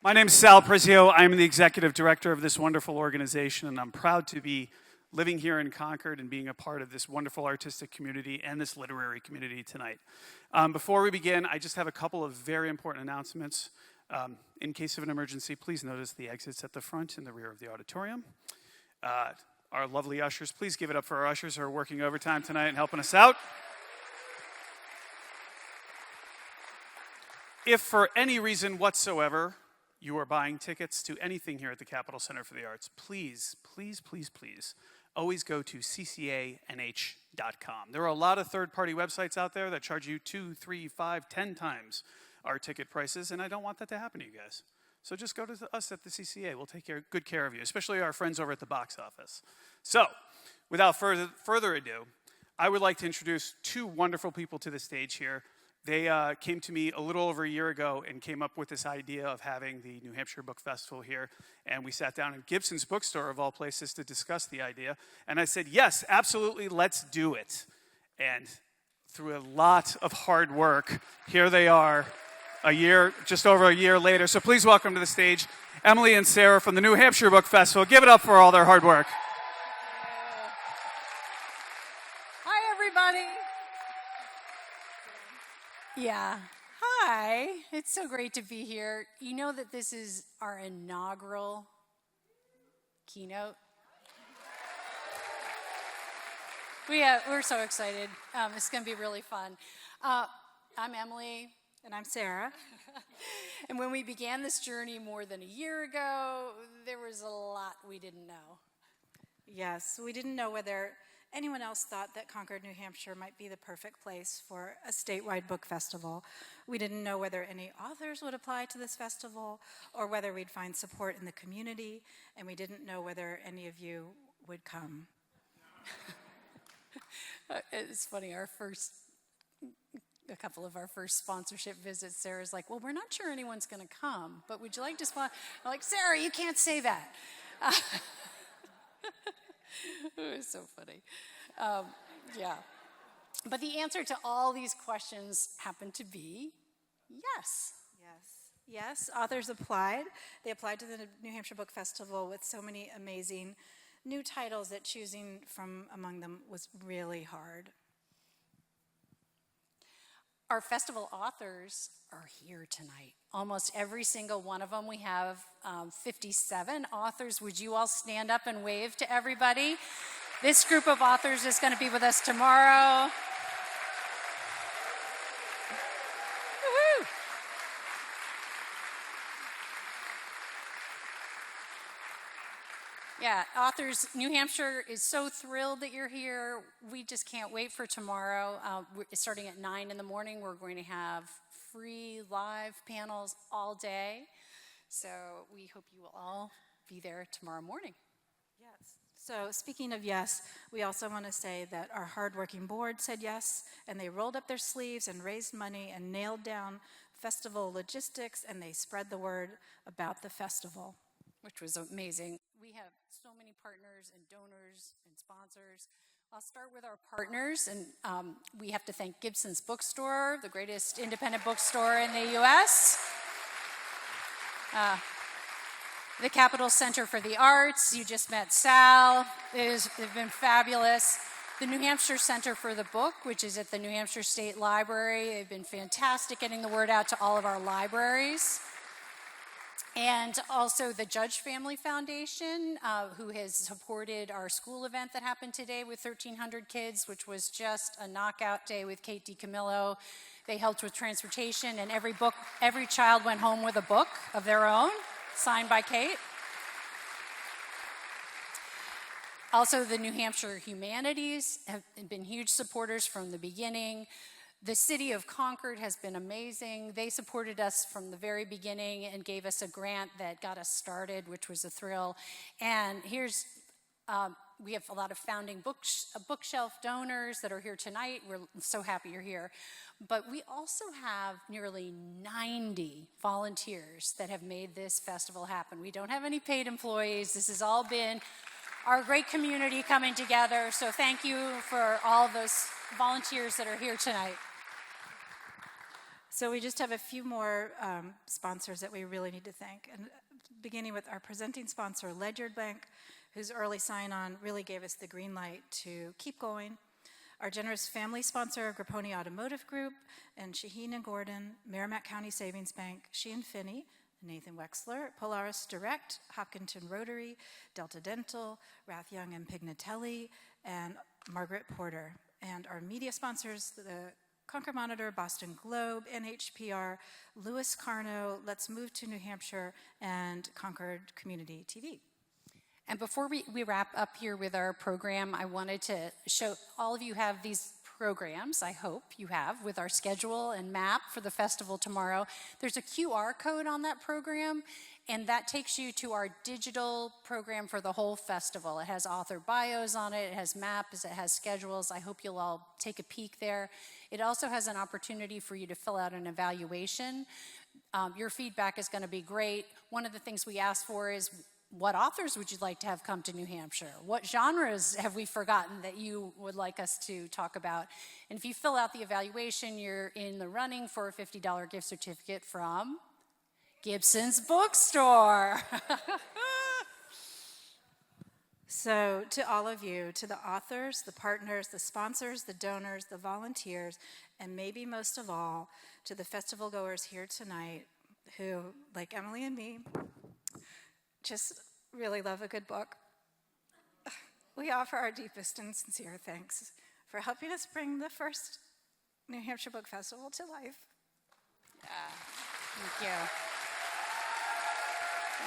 My name is Sal Prezio. I'm the executive director of this wonderful organization, and I'm proud to be living here in Concord and being a part of this wonderful artistic community and this literary community tonight. Before we begin, I just have a couple of very important announcements. In case of an emergency, please notice the exits at the front and the rear of the auditorium. Our lovely ushers, please give it up for our ushers who are working overtime tonight and helping us out. If for any reason whatsoever you are buying tickets to anything here at the Capitol Center for the Arts, please, please, please, please, always go to ccanh.com. There are a lot of third-party websites out there that charge you 2, 3, 5, 10 times our ticket prices, and I don't want that to happen to you guys. So just go to us at the CCA. We'll take good care of you, especially our friends over at the box office. So, without further ado, I would like to introduce two wonderful people to the stage here. They came to me a little over a year ago and came up with this idea of having the New Hampshire Book Festival here. And we sat down in Gibson's bookstore, of all places, to discuss the idea. And I said, yes, absolutely, let's do it. And through a lot of hard work, here they are, just over a year later. So please welcome to the stage Emily and Sarah from the New Hampshire Book Festival. Give it up for all their hard work. Hi, everybody. Yeah. Hi. It's so great to be here. You know that this is our inaugural keynote. We're so excited. It's going to be really fun. I'm Emily. And I'm Sarah. And when we began this journey more than a year ago, there was a lot we didn't know. Yes, we didn't know whether anyone else thought that Concord, New Hampshire might be the perfect place for a statewide book festival. We didn't know whether any authors would apply to this festival or whether we'd find support in the community, and we didn't know whether any of you would come. It's funny, a couple of our first sponsorship visits, Sarah's like, well, we're not sure anyone's going to come, but would you like to sponsor? I'm like, Sarah, you can't say that. It was so funny. Yeah. But the answer to all these questions happened to be yes. Yes, authors applied. They applied to the New Hampshire Book Festival with so many amazing new titles that choosing from among them was really hard. Our festival authors are here tonight. Almost every single one of them. We have 57 authors. Would you all stand up and wave to everybody? This group of authors is going to be with us tomorrow. Woo-hoo. Yeah, authors, New Hampshire is so thrilled that you're here. We just can't wait for tomorrow. Starting at 9 in the morning, we're going to have free live panels all day. So we hope you will all be there tomorrow morning. Yes. So speaking of yes, we also want to say that our hardworking board said yes, and they rolled up their sleeves and raised money and nailed down festival logistics, and they spread the word about the festival. Which was amazing. We have so many partners and donors and sponsors. I'll start with our partners, and we have to thank Gibson's Bookstore, the greatest independent bookstore in the U.S., the Capitol Center for the Arts. You just met Sal. They've been fabulous. The New Hampshire Center for the Book, which is at the New Hampshire State Library. They've been fantastic getting the word out to all of our libraries. And also the Judge Family Foundation, who has supported our school event that happened today with 1,300 kids, which was just a knockout day with Kate DiCamillo. They helped with transportation, and every child went home with a book of their own, signed by Kate. Also, the New Hampshire Humanities have been huge supporters from the beginning. The city of Concord has been amazing. They supported us from the very beginning and gave us a grant that got us started, which was a thrill. And we have a lot of founding bookshelf donors that are here tonight. We're so happy you're here. But we also have nearly 90 volunteers that have made this festival happen. We don't have any paid employees. This has all been our great community coming together. So thank you for all those volunteers that are here tonight. So we just have a few more sponsors that we really need to thank. And beginning with our presenting sponsor, Ledyard Bank, whose early sign-on really gave us the green light to keep going. Our generous family sponsor, Grapponi Automotive Group, and Shaheen and Gordon, Merrimack County Savings Bank, Sheehan Finney, Nathan Wexler, Polaris Direct, Hopkinton Rotary, Delta Dental, Rath Young and Pignatelli, and Margaret Porter. And our media sponsors, the Concord Monitor, Boston Globe, NHPR, Louis Carno, Let's Move to New Hampshire, and Concord Community TV. And before we wrap up here with our program, I wanted to show, all of you have these programs, I hope you have, with our schedule and map for the festival tomorrow. There's a QR code on that program, and that takes you to our digital program for the whole festival. It has author bios on it, it has maps, it has schedules. I hope you'll all take a peek there. It also has an opportunity for you to fill out an evaluation. Your feedback is going to be great. One of the things we ask for is, what authors would you like to have come to New Hampshire? What genres have we forgotten that you would like us to talk about? And if you fill out the evaluation, you're in the running for a $50 gift certificate from Gibson's Bookstore. So to all of you, to the authors, the partners, the sponsors, the donors, the volunteers, and maybe most of all, to the festival goers here tonight who, like Emily and me, just really love a good book. We offer our deepest and sincere thanks for helping us bring the first New Hampshire Book Festival to life. Yeah, thank you.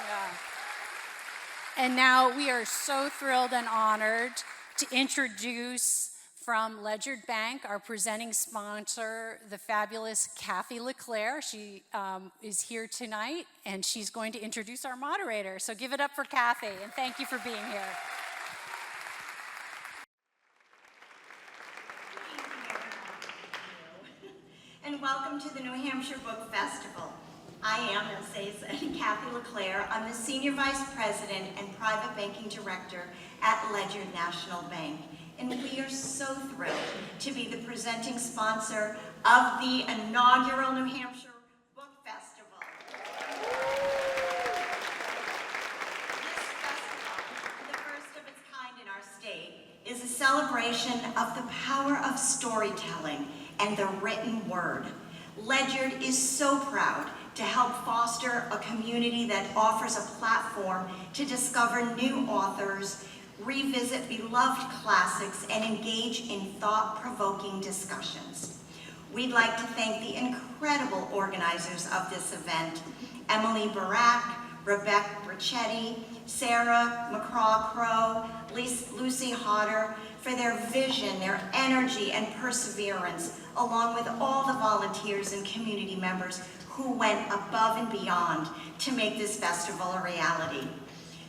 Yeah. And now we are so thrilled and honored to introduce from Ledyard Bank, our presenting sponsor, the fabulous Kathy LeClaire. She is here tonight, and she's going to introduce our moderator. So give it up for Kathy, and thank you for being here. And welcome to the New Hampshire Book Festival. I am, as they said, Kathy LeClaire. I'm the Senior Vice President and Private Banking Director at Ledyard National Bank. And we are so thrilled to be the presenting sponsor of the inaugural New Hampshire Book Festival. This festival, the first of its kind in our state, is a celebration of the power of storytelling and the written word. Ledyard is so proud to help foster a community that offers a platform to discover new authors, revisit beloved classics, and engage in thought-provoking discussions. We'd like to thank the incredible organizers of this event, Emily Barak, Rebecca Brichetti, Sarah McCraw-Crow, Lucy Hodder, for their vision, their energy, and perseverance, along with all the volunteers and community members who went above and beyond to make this festival a reality.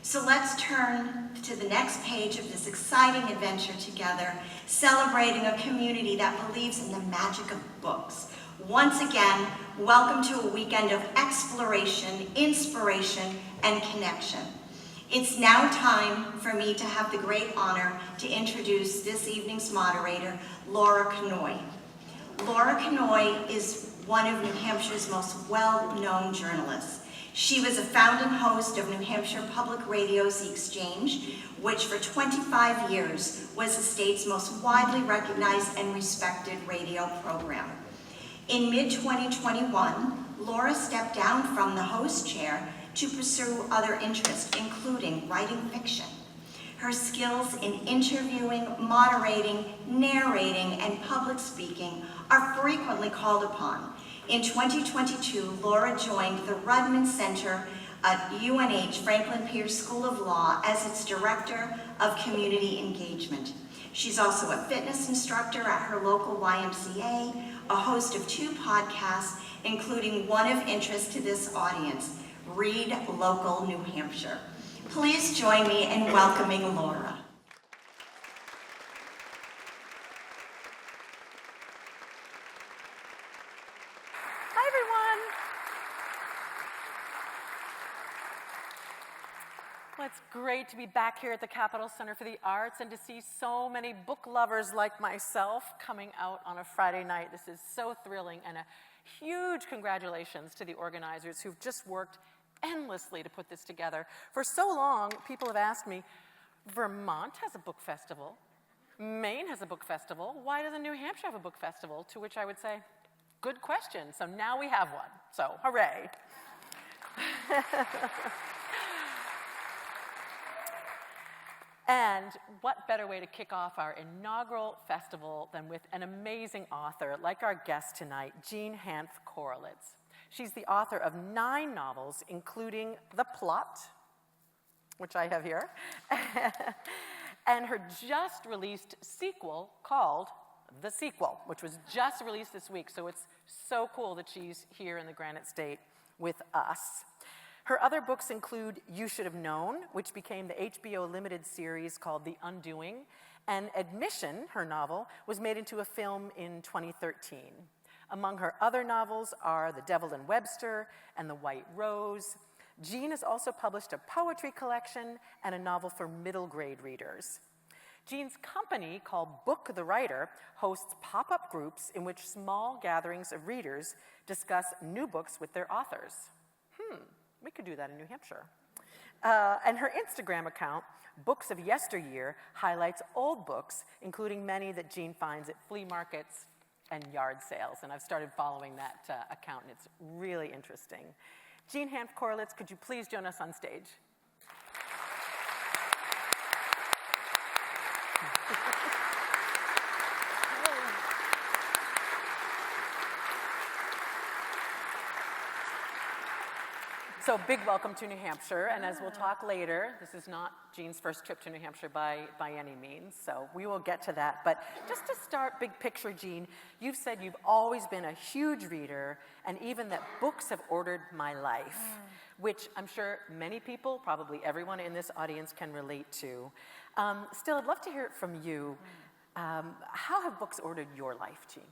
So let's turn to the next page of this exciting adventure together, celebrating a community that believes in the magic of books. Once again, welcome to a weekend of exploration, inspiration, and connection. It's now time for me to have the great honor to introduce this evening's moderator, Laura Knoy. Laura Knoy is one of New Hampshire's most well-known journalists. She was a founding host of New Hampshire Public Radio's The Exchange, which for 25 years was the state's most widely recognized and respected radio program. In mid-2021, Laura stepped down from the host chair to pursue other interests, including writing fiction. Her skills in interviewing, moderating, narrating, and public speaking are frequently called upon. In 2022, Laura joined the Rudman Center at UNH Franklin Pierce School of Law as its Director of Community Engagement. She's also a fitness instructor at her local YMCA, a host of 2 podcasts, including one of interest to this audience, Read Local New Hampshire. Please join me in welcoming Laura. Hi, everyone. Well, it's great to be back here at the Capitol Center for the Arts and to see so many book lovers like myself coming out on a Friday night. This is so thrilling and a Huge congratulations to the organizers who've just worked endlessly to put this together. For so long, people have asked me, Vermont has a book festival. Maine has a book festival. Why doesn't New Hampshire have a book festival? To which I would say, good question. So now we have one. So hooray. And what better way to kick off our inaugural festival than with an amazing author like our guest tonight, Jean Hanff Korelitz. She's the author of 9 novels, including The Plot, which I have here, and her just released sequel called The Sequel, which was just released this week. So it's so cool that she's here in the Granite State with us. Her other books include You Should Have Known, which became the HBO limited series called The Undoing, and Admission, her novel, was made into a film in 2013. Among her other novels are The Devil and Webster and The White Rose. Jean has also published a poetry collection and a novel for middle grade readers. Jean's company, called Book the Writer, hosts pop-up groups in which small gatherings of readers discuss new books with their authors. We could do that in New Hampshire. And her Instagram account, Books of Yesteryear, highlights old books, including many that Jean finds at flea markets and yard sales. And I've started following that account, and it's really interesting. Jean Hanff Korelitz, could you please join us on stage? So big welcome to New Hampshire, and as we'll talk later, this is not Jean's first trip to New Hampshire by any means, so we will get to that. But just to start big picture, Jean, you've said you've always been a huge reader, and even that books have ordered my life, which I'm sure many people, probably everyone in this audience, can relate to. Still, I'd love to hear it from you. How have books ordered your life, Jean?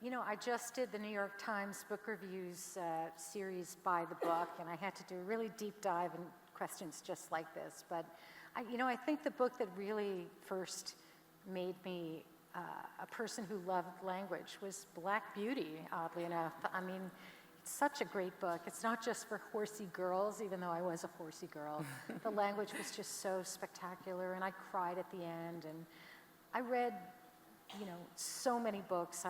You know, I just did the New York Times Book Reviews series by the book, and I had to do a really deep dive in questions just like this. But, I think the book that really first made me a person who loved language was Black Beauty, oddly enough. I mean, it's such a great book. It's not just for horsey girls, even though I was a horsey girl. The language was just so spectacular, and I cried at the end. And I read, so many books.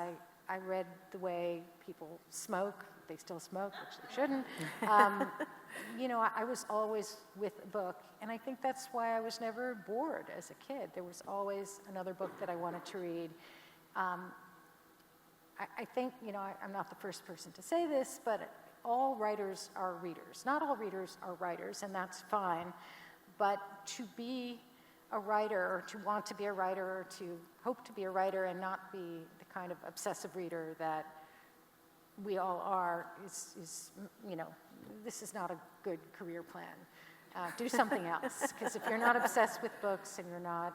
I read the way people smoke. They still smoke, which they shouldn't. I was always with a book, and I think that's why I was never bored as a kid. There was always another book that I wanted to read. I think, I'm not the first person to say this, but all writers are readers. Not all readers are writers, and that's fine. But to be a writer, or to want to be a writer, or to hope to be a writer and not be the kind of obsessive reader that we all are, is this is not a good career plan. Do something else, because if you're not obsessed with books and you're not,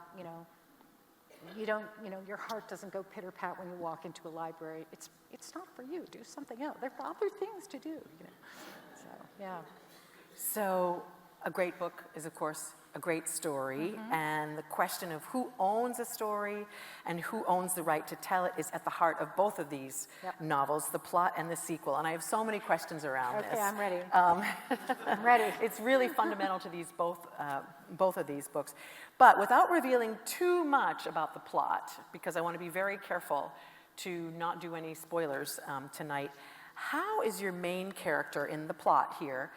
your heart doesn't go pitter-pat when you walk into a library. It's not for you. Do something else. There are other things to do. So yeah. So a great book is, of course, a great story, and the question of who owns a story and who owns the right to tell it is at the heart of both of these novels, The Plot and The Sequel. And I have so many questions around this. Okay, I'm ready. I'm ready. It's really fundamental to these both of these books. But without revealing too much about the plot, because I want to be very careful to not do any spoilers tonight, how is your main character in the plot here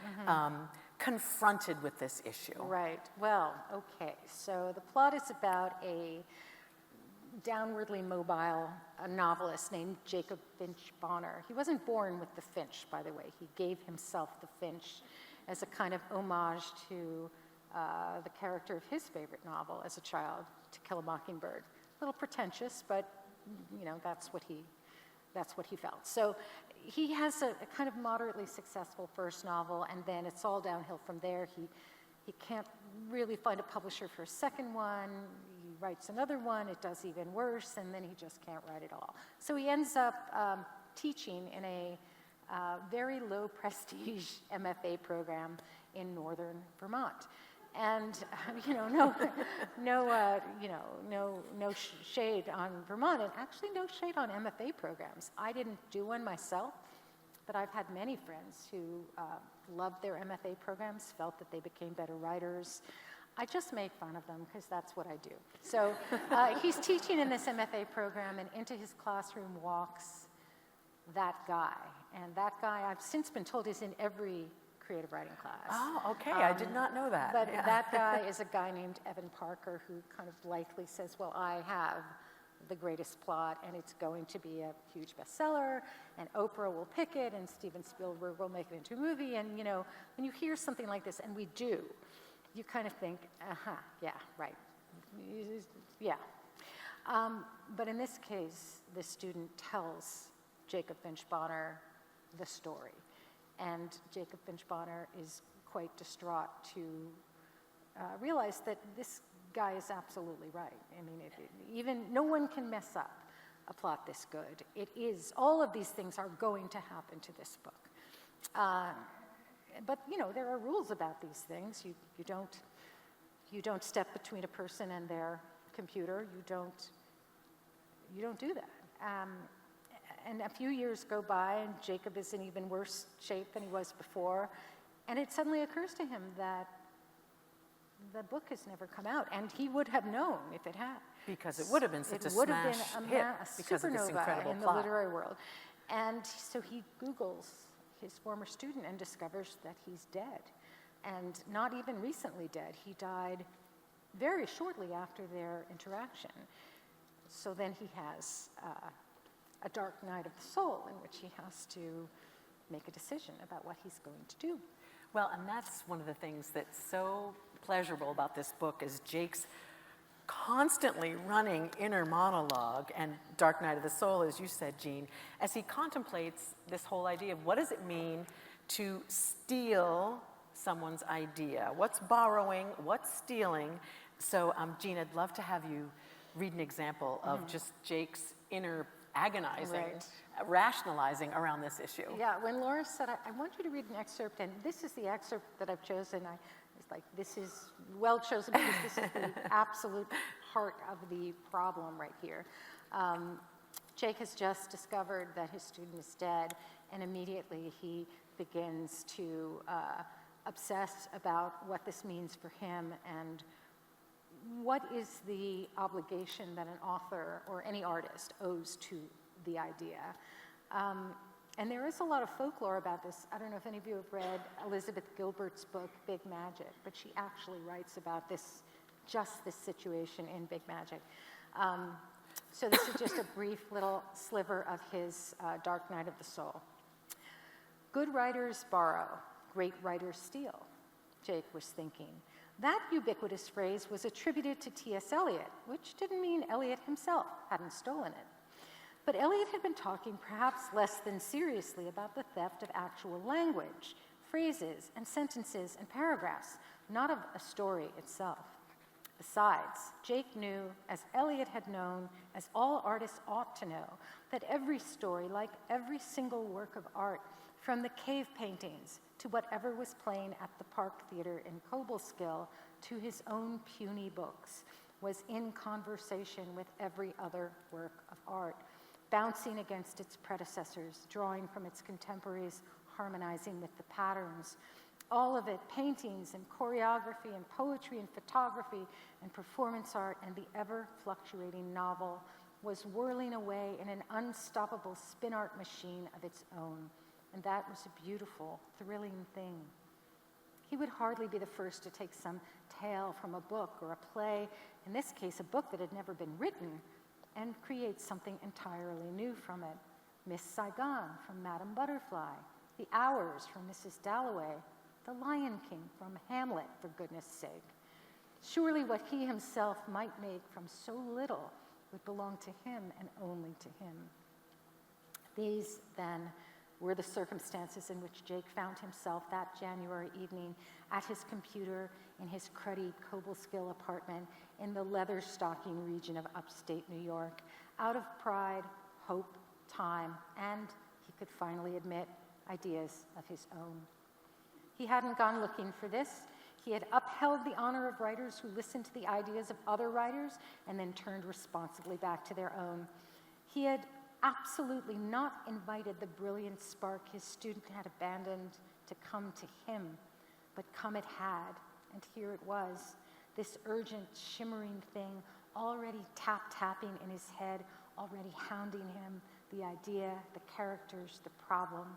confronted with this issue? Right. Well, okay. So the plot is about a downwardly mobile novelist named Jacob Finch Bonner. He wasn't born with the Finch, by the way. He gave himself the Finch as a kind of homage to the character of his favorite novel as a child, To Kill a Mockingbird. A little pretentious, but that's what he felt. So he has a kind of moderately successful first novel, and then it's all downhill from there. He can't really find a publisher for a second one. He writes another one, it does even worse, and then he just can't write at all. So he ends up teaching in a very low prestige MFA program in northern Vermont. And no shade on Vermont, and actually no shade on MFA programs. I didn't do one myself, but I've had many friends who loved their MFA programs, felt that they became better writers. I just make fun of them because that's what I do. So he's teaching in this MFA program, and into his classroom walks that guy. And that guy, I've since been told, is in every creative writing class. Oh, okay. I did not know that. But that guy is a guy named Evan Parker who kind of blithely says, well, I have the greatest plot, and it's going to be a huge bestseller, and Oprah will pick it, and Steven Spielberg will make it into a movie. And, when you hear something like this, and we do, you kind of think, yeah, right. Yeah. But in this case, the student tells Jacob Finch Bonner the story. And Jacob Finch Bonner is quite distraught to realize that this guy is absolutely right. I mean, even no one can mess up a plot this good. It is, all of these things are going to happen to this book. But there are rules about these things. You don't step between a person and their computer. You don't do that. And a few years go by, and Jacob is in even worse shape than he was before, and it suddenly occurs to him that the book has never come out, and he would have known if it had. Because it would have been such a It would have smash been hit a because of this supernova incredible in the plot. literary world. And so he Googles his former student and discovers that he's dead, and not even recently dead. He died very shortly after their interaction. So then he has a dark night of the soul in which he has to make a decision about what he's going to do. Well, and that's one of the things that's so pleasurable about this book is Jake's constantly running inner monologue and Dark Night of the Soul, as you said, Jean, as he contemplates this whole idea of what does it mean to steal someone's idea? What's borrowing? What's stealing? So, Jean, I'd love to have you read an example of just Jake's inner agonizing, rationalizing around this issue. Yeah, when Laura said, I want you to read an excerpt, and this is the excerpt that I've chosen, I was like, this is well chosen because this is the absolute heart of the problem right here. Jake has just discovered that his student is dead, and immediately he begins to obsess about what this means for him and what is the obligation that an author or any artist owes to the idea. And there is a lot of folklore about this. I don't know if any of you have read Elizabeth Gilbert's book, Big Magic, but she actually writes about this situation in Big Magic. So this is just a brief little sliver of his Dark Night of the Soul. Good writers borrow, great writers steal, Jake was thinking. That ubiquitous phrase was attributed to T.S. Eliot, which didn't mean Eliot himself hadn't stolen it. But Eliot had been talking perhaps less than seriously about the theft of actual language, phrases and sentences and paragraphs, not of a story itself. Besides, Jake knew, as Eliot had known, as all artists ought to know, that every story, like every single work of art, from the cave paintings to whatever was playing at the Park Theater in Cobleskill to his own puny books, was in conversation with every other work of art, bouncing against its predecessors, drawing from its contemporaries, harmonizing with the patterns. All of it, paintings and choreography and poetry and photography and performance art and the ever-fluctuating novel, was whirling away in an unstoppable spin art machine of its own. And that was a beautiful, thrilling thing. He would hardly be the first to take some tale from a book or a play, in this case a book that had never been written, and create something entirely new from it. Miss Saigon from Madame Butterfly, The Hours from Mrs. Dalloway, The Lion King from Hamlet, for goodness sake. Surely what he himself might make from so little would belong to him and only to him. These, then, were the circumstances in which Jake found himself that January evening at his computer in his cruddy Cobleskill apartment in the leather-stocking region of upstate New York, out of pride, hope, time, and, he could finally admit, ideas of his own. He hadn't gone looking for this. He had upheld the honor of writers who listened to the ideas of other writers and then turned responsibly back to their own. He had absolutely not invited the brilliant spark his student had abandoned to come to him, but come it had, and here it was, this urgent, shimmering thing, already tap-tapping in his head, already hounding him, the idea, the characters, the problem.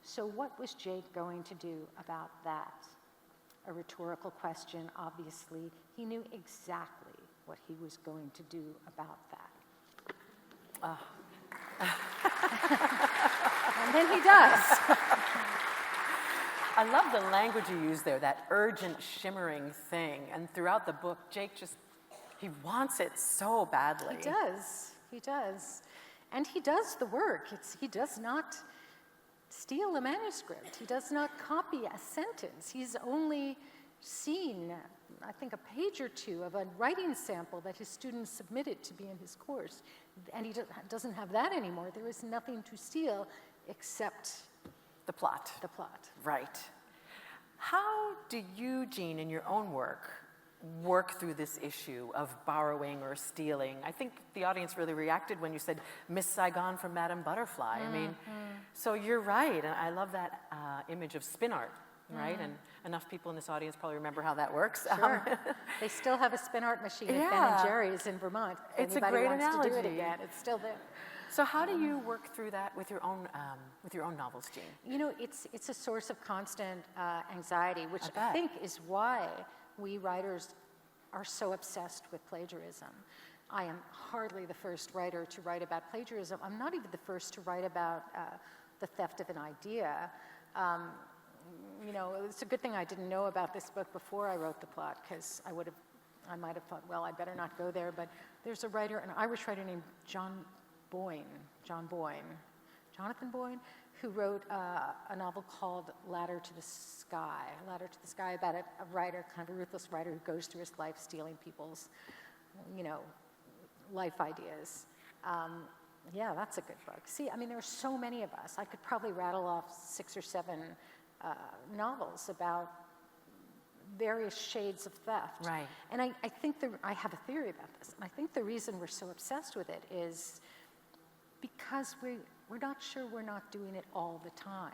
So what was Jake going to do about that? A rhetorical question, obviously. He knew exactly what he was going to do about that. And then he does. I love the language you use there, that urgent, shimmering thing. And throughout the book, Jake he wants it so badly. He does. He does. And he does the work. He does not steal a manuscript. He does not copy a sentence. He's only seen, I think, a page or two of a writing sample that his students submitted to be in his course. And he doesn't have that anymore. There is nothing to steal except the plot. The plot. Right. How do you, Jean, in your own work through this issue of borrowing or stealing? I think the audience really reacted when you said Miss Saigon from Madame Butterfly. I mean, so you're right, and I love that image of spin art, right? And enough people in this audience probably remember how that works. Sure. They still have a spin art machine at Ben & Jerry's in Vermont. If It's a anybody great wants to do it analogy. again, it's still there. So how do you work through that with your own novels, Jean? You know, it's a source of constant anxiety, which I bet. I think is why we writers are so obsessed with plagiarism. I am hardly the first writer to write about plagiarism. I'm not even the first to write about the theft of an idea. You know, it's a good thing I didn't know about this book before I wrote the plot, because I might have thought, well, I better not go there. But there's a writer, an Irish writer named Jonathan Boyne, who wrote a novel called Ladder to the Sky about a writer, kind of a ruthless writer who goes through his life stealing people's, you know, life ideas. Yeah, that's a good book. See, I mean, there are so many of us. I could probably rattle off 6 or 7 novels about various shades of theft. Right. And I think I have a theory about this. And I think the reason we're so obsessed with it is because we're not sure we're not doing it all the time.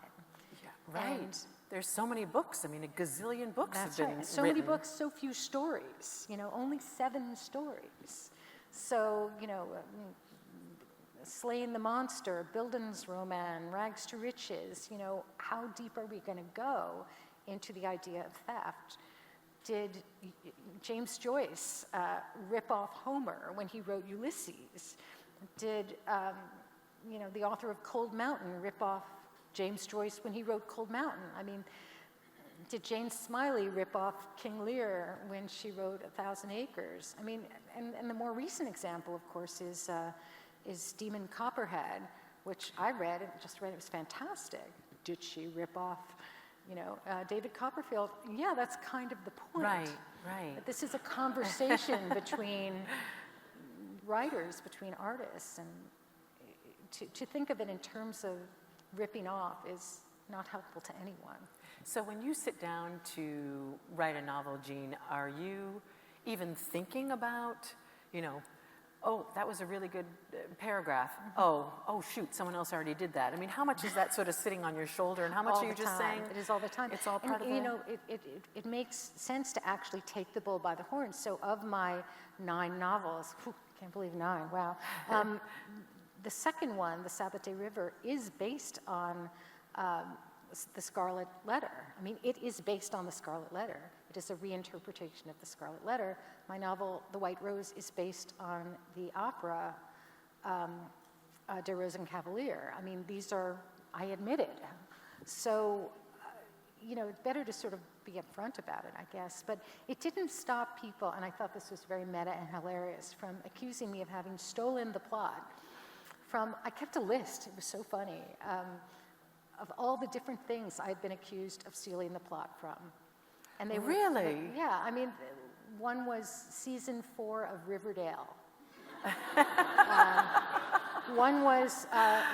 Yeah, right. And there's so many books. I mean, a gazillion books that's have been right. So written. many books, so few stories. You know, only 7 stories. So, you know, Slaying the Monster, Bildungsroman, Rags to Riches, you know, how deep are we going to go into the idea of theft? Did James Joyce rip off Homer when he wrote Ulysses? Did, you know, the author of Cold Mountain rip off James Joyce when he wrote Cold Mountain? I mean, did Jane Smiley rip off King Lear when she wrote 1,000 Acres? I mean, and the more recent example, of course, is Demon Copperhead, which I read, and just read, it was fantastic. Did she rip off, you know, David Copperfield? Yeah, that's kind of the point. Right. But this is a conversation between writers, between artists, and to think of it in terms of ripping off is not helpful to anyone. So when you sit down to write a novel, Jean, are you even thinking about, you know, oh, that was a really good paragraph. Oh, shoot, someone else already did that. I mean, how much is that sort of sitting on your shoulder, and how much All are you the just time. saying? It is all the time. It's all part of you it. know, it makes sense to actually take the bull by the horns. So of my 9 novels, can't believe 9, wow. The second one, The Sabbath Day River, is based on the Scarlet Letter. I mean, it is based on the Scarlet Letter. It is a reinterpretation of the Scarlet Letter. My novel, The White Rose, is based on the opera Der Rosenkavalier. I mean, these are, I admit it. So, you know, it's better to sort of be upfront about it, I guess. But it didn't stop people, and I thought this was very meta and hilarious, from accusing me of having stolen the plot. I kept a list, it was so funny, of all the different things I'd been accused of stealing the plot from. And they Really? Yeah, I mean, one was season 4 of Riverdale. One was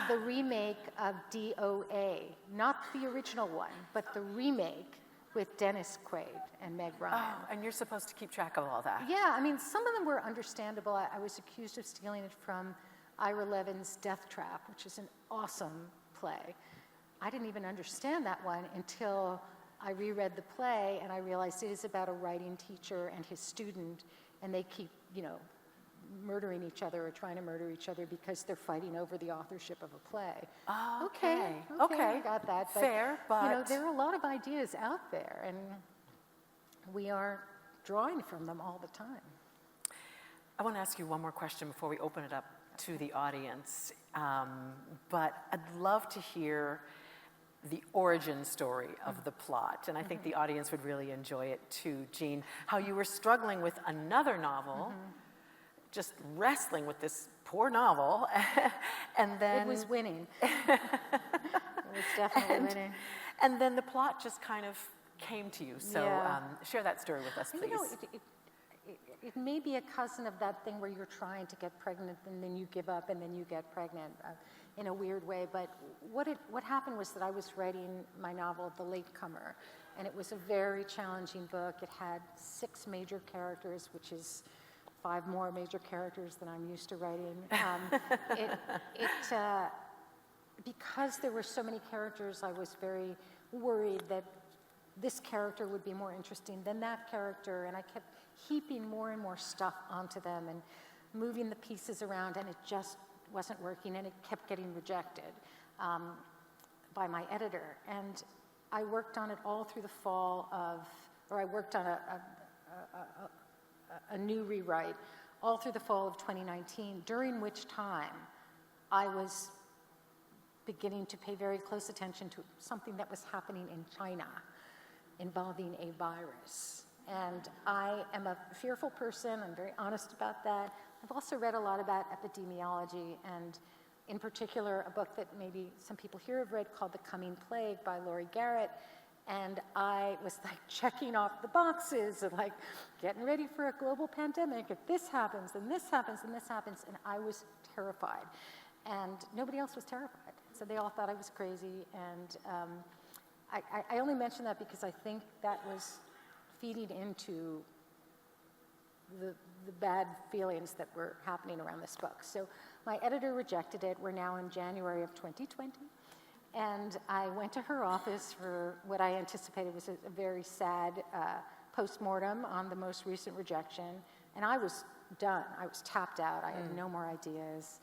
the remake of DOA, not the original one, but the remake with Dennis Quaid and Meg Ryan. Oh, and you're supposed to keep track of all that. Yeah, I mean, some of them were understandable. I was accused of stealing it from Ira Levin's Death Trap, which is an awesome play. I didn't even understand that one until I reread the play and I realized it is about a writing teacher and his student, and they keep, murdering each other or trying to murder each other because they're fighting over the authorship of a play. Oh, Okay, okay. I got that. But, Fair, but... there are a lot of ideas out there, and we are drawing from them all the time. I want to ask you one more question before we open it up to the audience. But I'd love to hear the origin story of the plot, and I think the audience would really enjoy it too, Jean. How you were struggling with another novel, just wrestling with this poor novel, and then... It was winning. It was definitely winning. And then the plot just kind of came to you. So share that story with us, please. It may be a cousin of that thing where you're trying to get pregnant and then you give up and then you get pregnant in a weird way. But what happened was that I was writing my novel, The Latecomer, and it was a very challenging book. It had 6 major characters, which is 5 more major characters than I'm used to writing. Because there were so many characters, I was very worried that this character would be more interesting than that character, and I kept heaping more and more stuff onto them and moving the pieces around, and it just wasn't working, and it kept getting rejected by my editor. And I worked on it all through the fall I worked on a new rewrite all through the fall of 2019, during which time I was beginning to pay very close attention to something that was happening in China involving a virus. And I am a fearful person. I'm very honest about that. I've also read a lot about epidemiology, and in particular, a book that maybe some people here have read called The Coming Plague by Laurie Garrett. And I was like checking off the boxes and like getting ready for a global pandemic. If this happens, then this happens, and this happens. And I was terrified. And nobody else was terrified. So they all thought I was crazy. And I only mention that because I think that was feeding into the bad feelings that were happening around this book. So my editor rejected it. We're now in January of 2020. And I went to her office for what I anticipated was a very sad postmortem on the most recent rejection. And I was done. I was tapped out. I had no more ideas.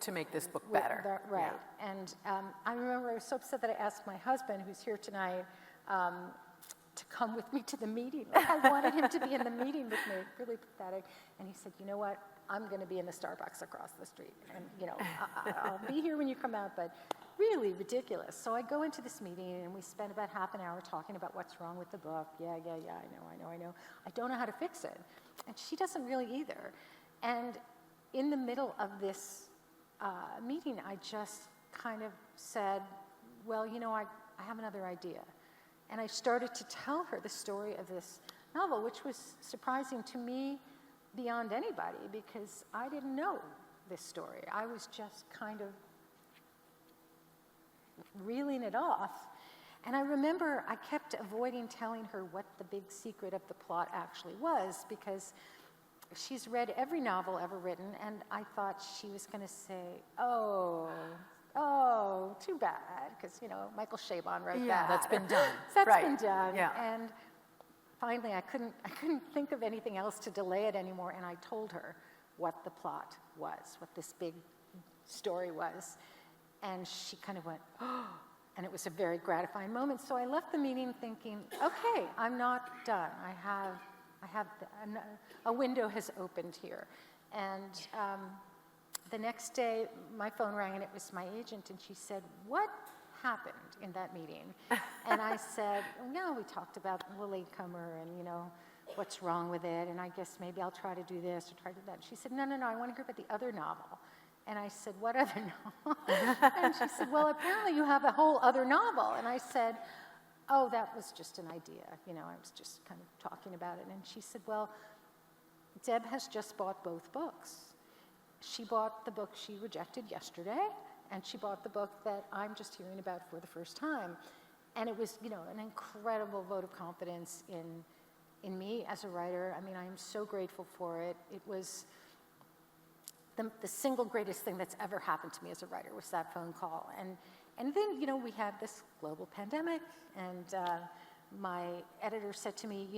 To make this book better. Right. Yeah. And I remember I was so upset that I asked my husband, who's here tonight, to come with me to the meeting. I wanted him to be in the meeting with me. Really pathetic. And he said, you know what? I'm going to be in the Starbucks across the street. And, I'll be here when you come out, but really ridiculous. So I go into this meeting, and we spend about half an hour talking about what's wrong with the book. Yeah, I know. I don't know how to fix it. And she doesn't really either. And in the middle of this meeting, I just kind of said, well, I have another idea. And I started to tell her the story of this novel, which was surprising to me beyond anybody, because I didn't know this story. I was just kind of reeling it off. And I remember I kept avoiding telling her what the big secret of the plot actually was, because she's read every novel ever written, and I thought she was going to say, oh, too bad, because, Michael Chabon wrote that. Yeah, that's been done. That's been done. Yeah. And finally, I couldn't think of anything else to delay it anymore, and I told her what the plot was, what this big story was. And she kind of went, oh, and it was a very gratifying moment. So I left the meeting thinking, okay, I'm not done. I have a window has opened here. And the next day, my phone rang, and it was my agent, and she said, what happened in that meeting? And I said, we talked about The Latecomer and, what's wrong with it, and I guess maybe I'll try to do this or try to do that. She said, no, I want to hear about the other novel. And I said, what other novel? And she said, well, apparently you have a whole other novel. And I said, oh, that was just an idea. I was just kind of talking about it. And she said, well, Deb has just bought both books. She bought the book she rejected yesterday, and she bought the book that I'm just hearing about for the first time. And it was, an incredible vote of confidence in me as a writer. I mean, I am so grateful for it. It was the single greatest thing that's ever happened to me as a writer was that phone call. And then, we had this global pandemic, and my editor said to me,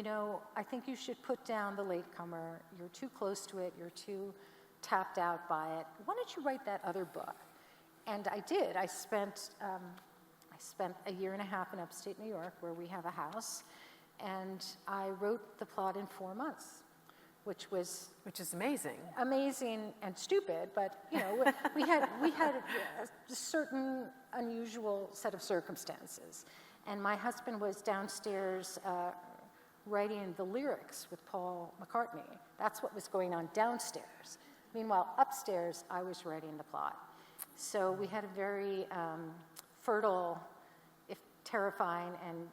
I think you should put down the latecomer. You're too close to it. You're too tapped out by it. Why don't you write that other book? And I did. I spent a year and a half in upstate New York, where we have a house, and I wrote the plot in 4 months, which is amazing. Amazing and stupid, but we had a certain unusual set of circumstances, and my husband was downstairs writing the lyrics with Paul McCartney. That's what was going on downstairs. Meanwhile, upstairs, I was writing the plot. So we had a very fertile, if terrifying, and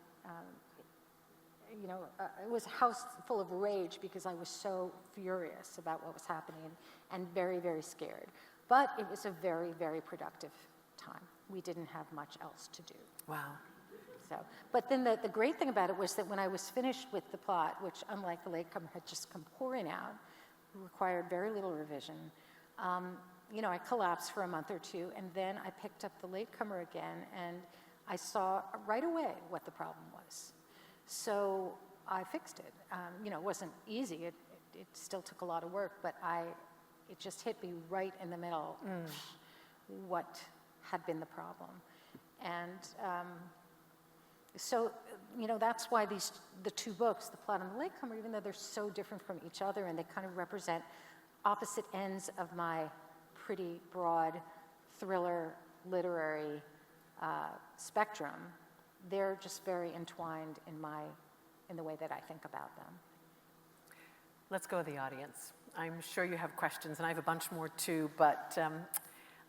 it was a house full of rage because I was so furious about what was happening and very, very scared. But it was a very, very productive time. We didn't have much else to do. Wow. So, but then the great thing about it was that when I was finished with the plot, which unlike the latecomer had just come pouring out, required very little revision, I collapsed for a month or two, and then I picked up the latecomer again, and I saw right away what the problem was. So I fixed it. It wasn't easy. It still took a lot of work, but it just hit me right in the middle what had been the problem. And so, that's why the two books, The Plot and The Latecomer, even though they're so different from each other and they kind of represent opposite ends of my pretty broad thriller literary spectrum, they're just very entwined in the way that I think about them. Let's go to the audience. I'm sure you have questions, and I have a bunch more too, but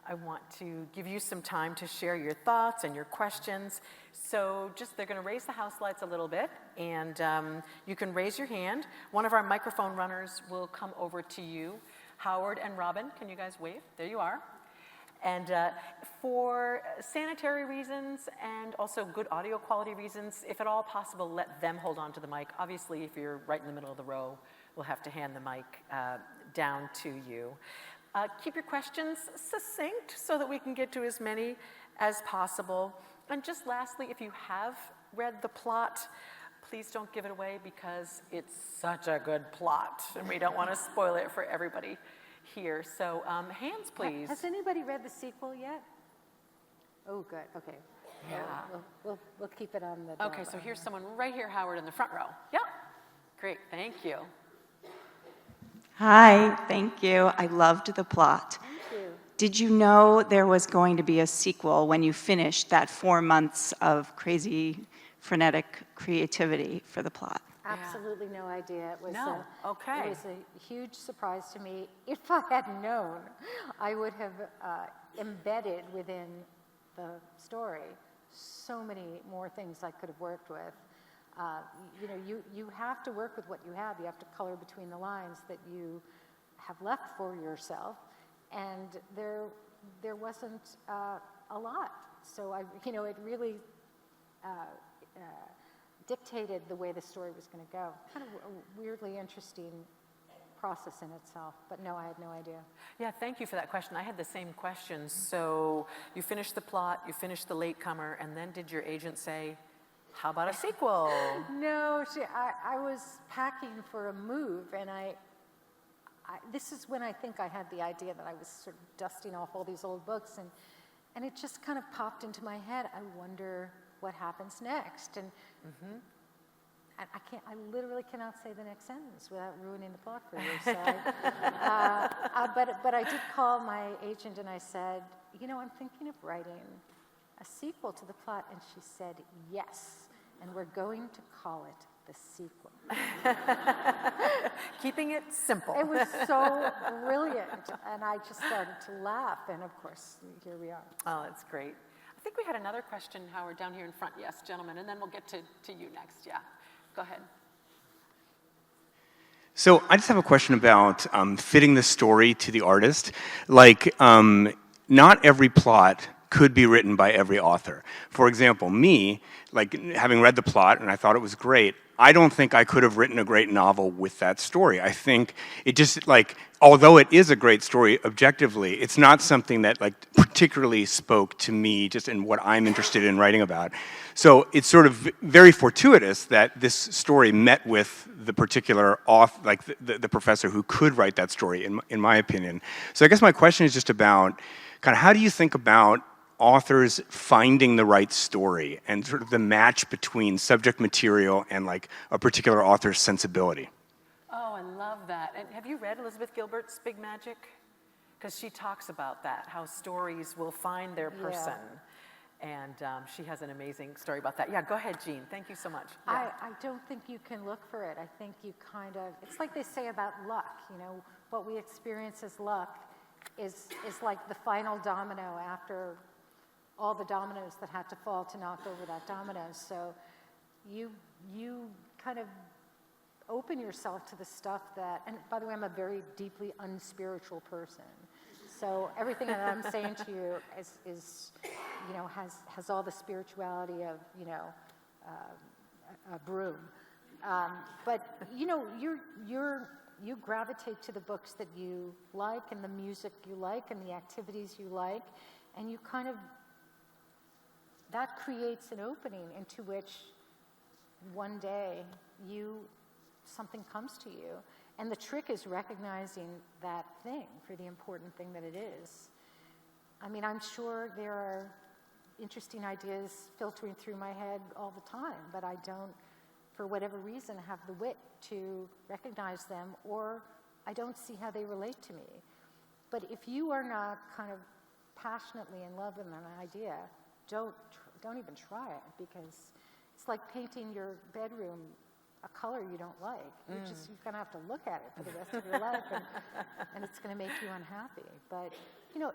I want to give you some time to share your thoughts and your questions. So they're going to raise the house lights a little bit, and you can raise your hand. One of our microphone runners will come over to you. Howard and Robin, can you guys wave? There you are. And for sanitary reasons and also good audio quality reasons, if at all possible, let them hold on to the mic. Obviously, if you're right in the middle of the row, we'll have to hand the mic down to you. Keep your questions succinct so that we can get to as many as possible. And just lastly, if you have read the plot, please don't give it away because it's such a good plot, and we don't want to spoil it for everybody here. So hands, please. Has anybody read the sequel yet? Oh, good. Okay. Yeah. We'll keep it on the. Okay, so here's someone right here, Howard, in the front row. Yep. Great. Thank you. Hi. Thank you. I loved the plot. Thank you. Did you know there was going to be a sequel when you finished that 4 months of crazy, frenetic creativity for the plot? Absolutely no idea. It was okay. It was a huge surprise to me. If I had known, I would have embedded within the story so many more things I could have worked with. You have to work with what you have. You have to color between the lines that you have left for yourself, and there wasn't a lot. So it really dictated the way the story was going to go. Kind of a weirdly interesting process in itself, but no, I had no idea. Yeah, thank you for that question. I had the same question. So you finished the plot, you finished the latecomer, and then did your agent say, how about a sequel? No, I was packing for a move, and this is when I think I had the idea that I was sort of dusting off all these old books, and it just kind of popped into my head. I wonder what happens next, and I literally cannot say the next sentence without ruining the plot for you. So but I did call my agent and I said, I'm thinking of writing a sequel to the plot, and she said yes, and we're going to call it The Sequel. Keeping it simple. It was so brilliant, and I just started to laugh, and of course, here we are. Oh, that's great. I think we had another question, Howard, down here in front. Yes, gentlemen, and then we'll get to you next. Yeah, go ahead. So I just have a question about fitting the story to the artist. Like, not every plot could be written by every author. For example, me, like having read the plot and I thought it was great, I don't think I could have written a great novel with that story. I think it just like, although it is a great story objectively, it's not something that like particularly spoke to me just in what I'm interested in writing about. So it's sort of very fortuitous that this story met with the particular author, like the professor who could write that story, in my opinion. So I guess my question is just about kind of how do you think about authors finding the right story and sort of the match between subject material and like a particular author's sensibility? Oh, I love that. And have you read Elizabeth Gilbert's Big Magic? Because she talks about that, how stories will find their person. And she has an amazing story about that. Yeah, go ahead, Jean. Thank you so much. Yeah. I don't think you can look for it. I think you kind of, it's like they say about luck, you know, what we experience as luck is like the final domino after all the dominoes that had to fall to knock over that domino. So you kind of open yourself to the stuff that, and by the way, I'm a very deeply unspiritual person. So everything that I'm saying to you is you know, has all the spirituality of, you know, a broom. But, you know, you gravitate to the books that you like and the music you like and the activities you like, and you kind of, that creates an opening into which one day something comes to you. And the trick is recognizing that thing for the important thing that it is. I mean, I'm sure there are interesting ideas filtering through my head all the time, but I don't, for whatever reason, have the wit to recognize them, or I don't see how they relate to me. But if you are not kind of passionately in love with an idea, don't even try it, because it's like painting your bedroom a color you don't like. You're gonna have to look at it for the rest of your life, and it's gonna make you unhappy. But you know,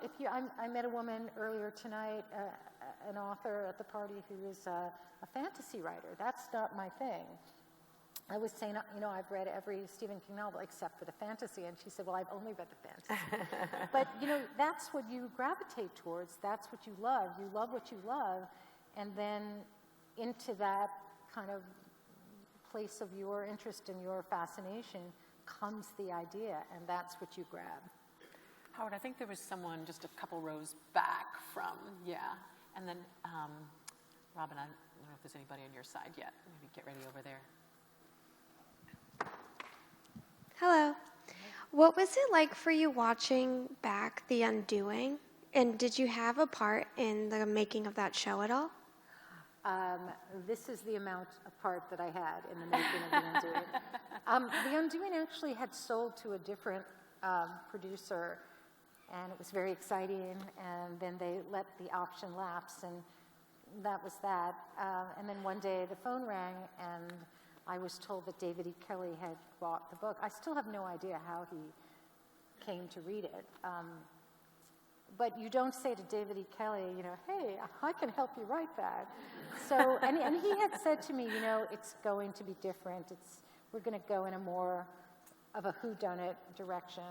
I met a woman earlier tonight, an author at the party who is a fantasy writer. That's not my thing. I was saying, you know, I've read every Stephen King novel except for the fantasy, and she said, well, I've only read the fantasy. But you know, that's what you gravitate towards. That's what you love. You love what you love, and then into that kind of place of your interest and your fascination comes the idea, and that's what you grab. Howard, I think there was someone just a couple rows back from, and then Robin, I don't know if there's anybody on your side yet. Maybe get ready over there. Hello. What was it like for you watching back The Undoing? And did you have a part in the making of that show at all? This is the amount of part that I had in the making of The Undoing. The Undoing actually had sold to a different producer, and it was very exciting, and then they let the option lapse, and that was that. And then one day the phone rang, and I was told that David E. Kelley had bought the book. I still have no idea how he came to read it. But you don't say to David E. Kelley, you know, hey, I can help you write that. So, and he had said to me, you know, it's going to be different. We're going to go in a more of a whodunit direction.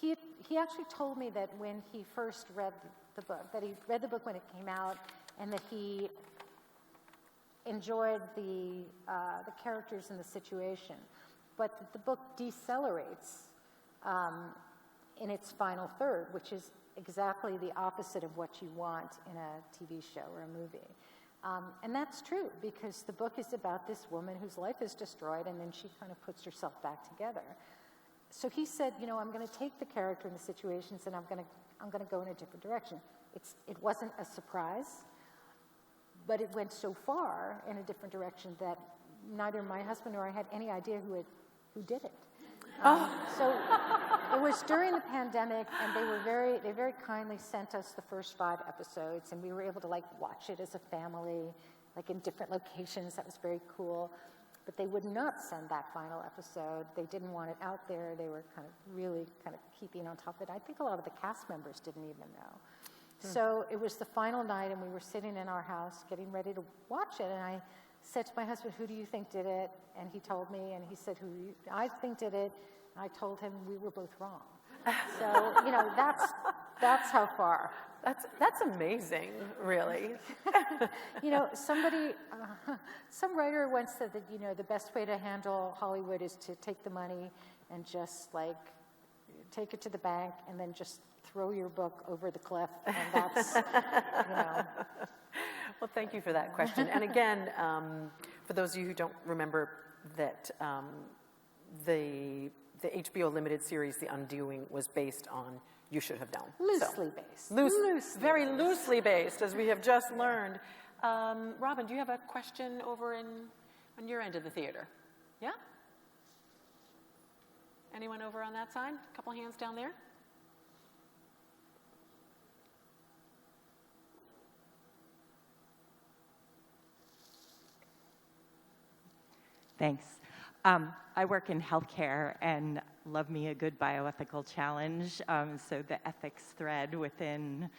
He actually told me that when he first read the book, that he read the book when it came out, and that he enjoyed the characters and the situation, but that the book decelerates in its final third, which is exactly the opposite of what you want in a TV show or a movie. And that's true, because the book is about this woman whose life is destroyed, and then she kind of puts herself back together. So he said, you know, I'm going to take the character and the situations, and I'm going to go in a different direction. It wasn't a surprise, but it went so far in a different direction that neither my husband nor I had any idea who did it. So it was during the pandemic, and they very kindly sent us the first 5 episodes, and we were able to like watch it as a family, like in different locations. That was very cool. But they would not send that final episode. They didn't want it out there. They were really keeping on top of it. I think a lot of the cast members didn't even know. So it was the final night, and we were sitting in our house getting ready to watch it, and I said to my husband, who do you think did it? And he told me, and he said, who I think did it. And I told him we were both wrong. So, you know, that's how far. That's amazing, really. You know, some writer once said that, you know, the best way to handle Hollywood is to take the money and just like take it to the bank and then just throw your book over the cliff, and that's, you know. Well, thank you for that question. And again, for those of you who don't remember that the HBO limited series, The Undoing, was based on You Should Have Known. Loosely based. Very loosely based, as we have just learned. Robin, do you have a question over on your end of the theater? Yeah? Anyone over on that side? A couple hands down there. Thanks. I work in healthcare and love me a good bioethical challenge. So the ethics thread within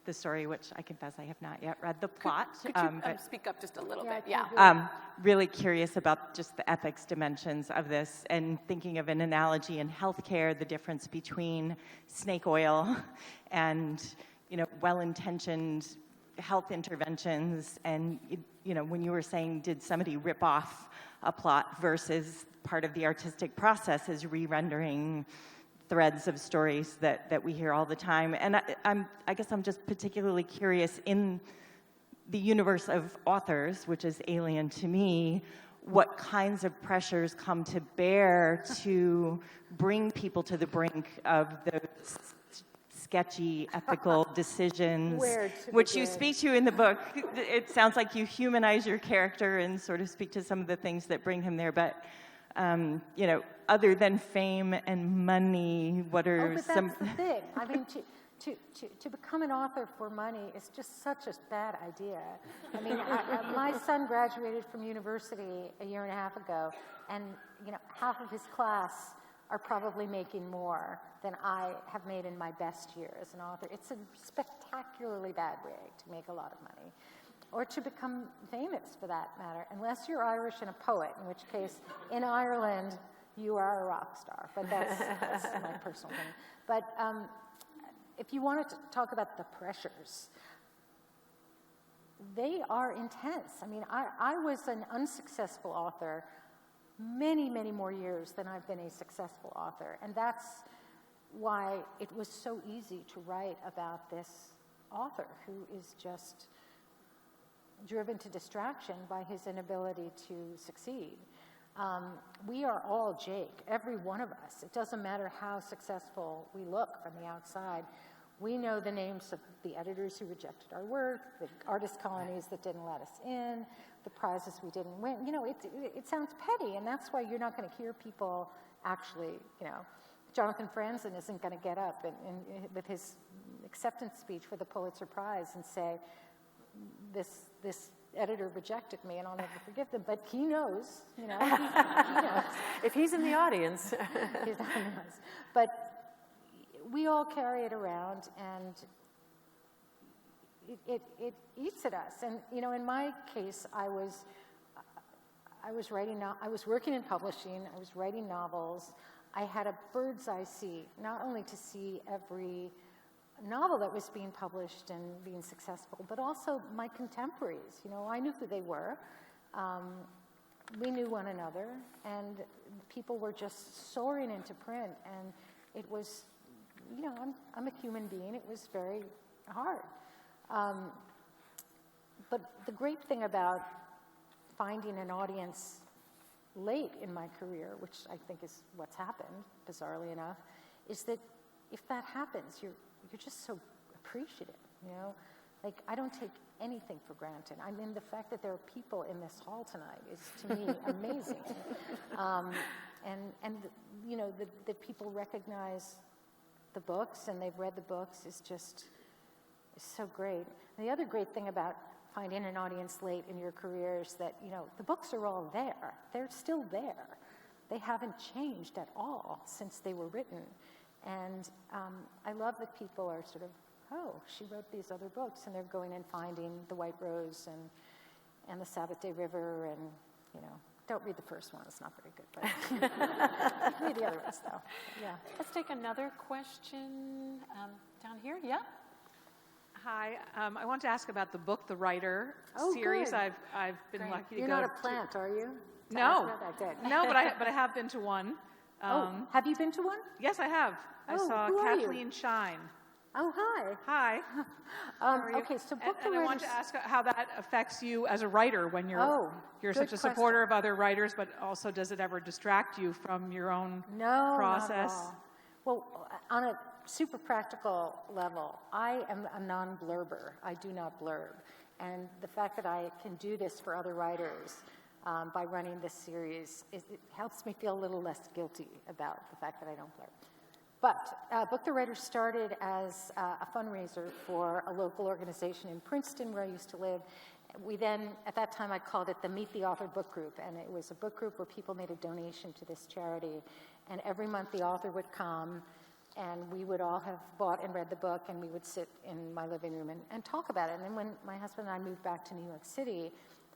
the story, which I confess I have not yet read the plot. Could you speak up just a little bit? Really curious about just the ethics dimensions of this, and thinking of an analogy in healthcare, the difference between snake oil and, you know, well-intentioned health interventions, and, you know, when you were saying, did somebody rip off a plot versus part of the artistic process is re-rendering threads of stories that we hear all the time. And I guess I'm just particularly curious, in the universe of authors, which is alien to me, what kinds of pressures come to bear to bring people to the brink of those sketchy ethical decisions, which you speak to in the book. It sounds like you humanize your character and sort of speak to some of the things that bring him there. But, you know, other than fame and money, what are but some... that's the thing. I mean, to become an author for money is just such a bad idea. I mean, my son graduated from university a year and a half ago, and, you know, half of his class are probably making more than I have made in my best year as an author. It's a spectacularly bad way to make a lot of money, or to become famous for that matter, unless you're Irish and a poet, in which case, in Ireland, you are a rock star. But that's my personal opinion. But if you wanted to talk about the pressures, they are intense. I mean, I was an unsuccessful author many, many more years than I've been a successful author. And that's why it was so easy to write about this author who is just driven to distraction by his inability to succeed. We are all Jake, every one of us. It doesn't matter how successful we look from the outside. We know the names of the editors who rejected our work, the artist colonies that didn't let us in, the prizes we didn't win. You know, it sounds petty, and that's why you're not going to hear people actually, you know, Jonathan Franzen isn't going to get up and with his acceptance speech for the Pulitzer Prize and say, this editor rejected me and I'll never forgive them. But he knows, you know, he knows. If he's in the audience. He's in the audience. But we all carry it around, and it eats at us. And, you know, in my case, I was working in publishing, I was writing novels. I had a bird's eye seat, not only to see every novel that was being published and being successful, but also my contemporaries. You know, I knew who they were. We knew one another, and people were just soaring into print, and it was, you know, I'm a human being. It was very hard. But the great thing about finding an audience late in my career, which I think is what's happened, bizarrely enough, is that if that happens, you're just so appreciative, you know? Like, I don't take anything for granted. I mean, the fact that there are people in this hall tonight is, to me, amazing. And you know, that people recognize the books and they've read the books is so great. And the other great thing about finding an audience late in your career is that, you know, the books are all there. They're still there. They haven't changed at all since they were written. And I love that people are sort of, oh, she wrote these other books, and they're going and finding The White Rose and The Sabbath Day River, and, you know, don't read the first one, it's not very good, but read the other ones, though. Yeah. Let's take another question down here, yeah? Hi, I want to ask about the book, The Writer series. Good. I've been lucky to You're go not a plant, are you? No, Okay. no, but I have been to one. Have you been to one? Yes, I have. I saw who are you? Kathleen Shine. Oh, hi. Hi. Okay, so book And I want to ask how that affects you as a writer when you're good such a supporter of other writers, but also does it ever distract you from your own process? Not at all. Well, on a super practical level, I am a non-blurber. I do not blurb. And the fact that I can do this for other writers by running this series, it helps me feel a little less guilty about the fact that I don't blurb. But Book the Writer started as a fundraiser for a local organization in Princeton where I used to live. We then, at that time, I called it the Meet the Author Book Group, and it was a book group where people made a donation to this charity. And every month the author would come, and we would all have bought and read the book, and we would sit in my living room and talk about it. And then when my husband and I moved back to New York City,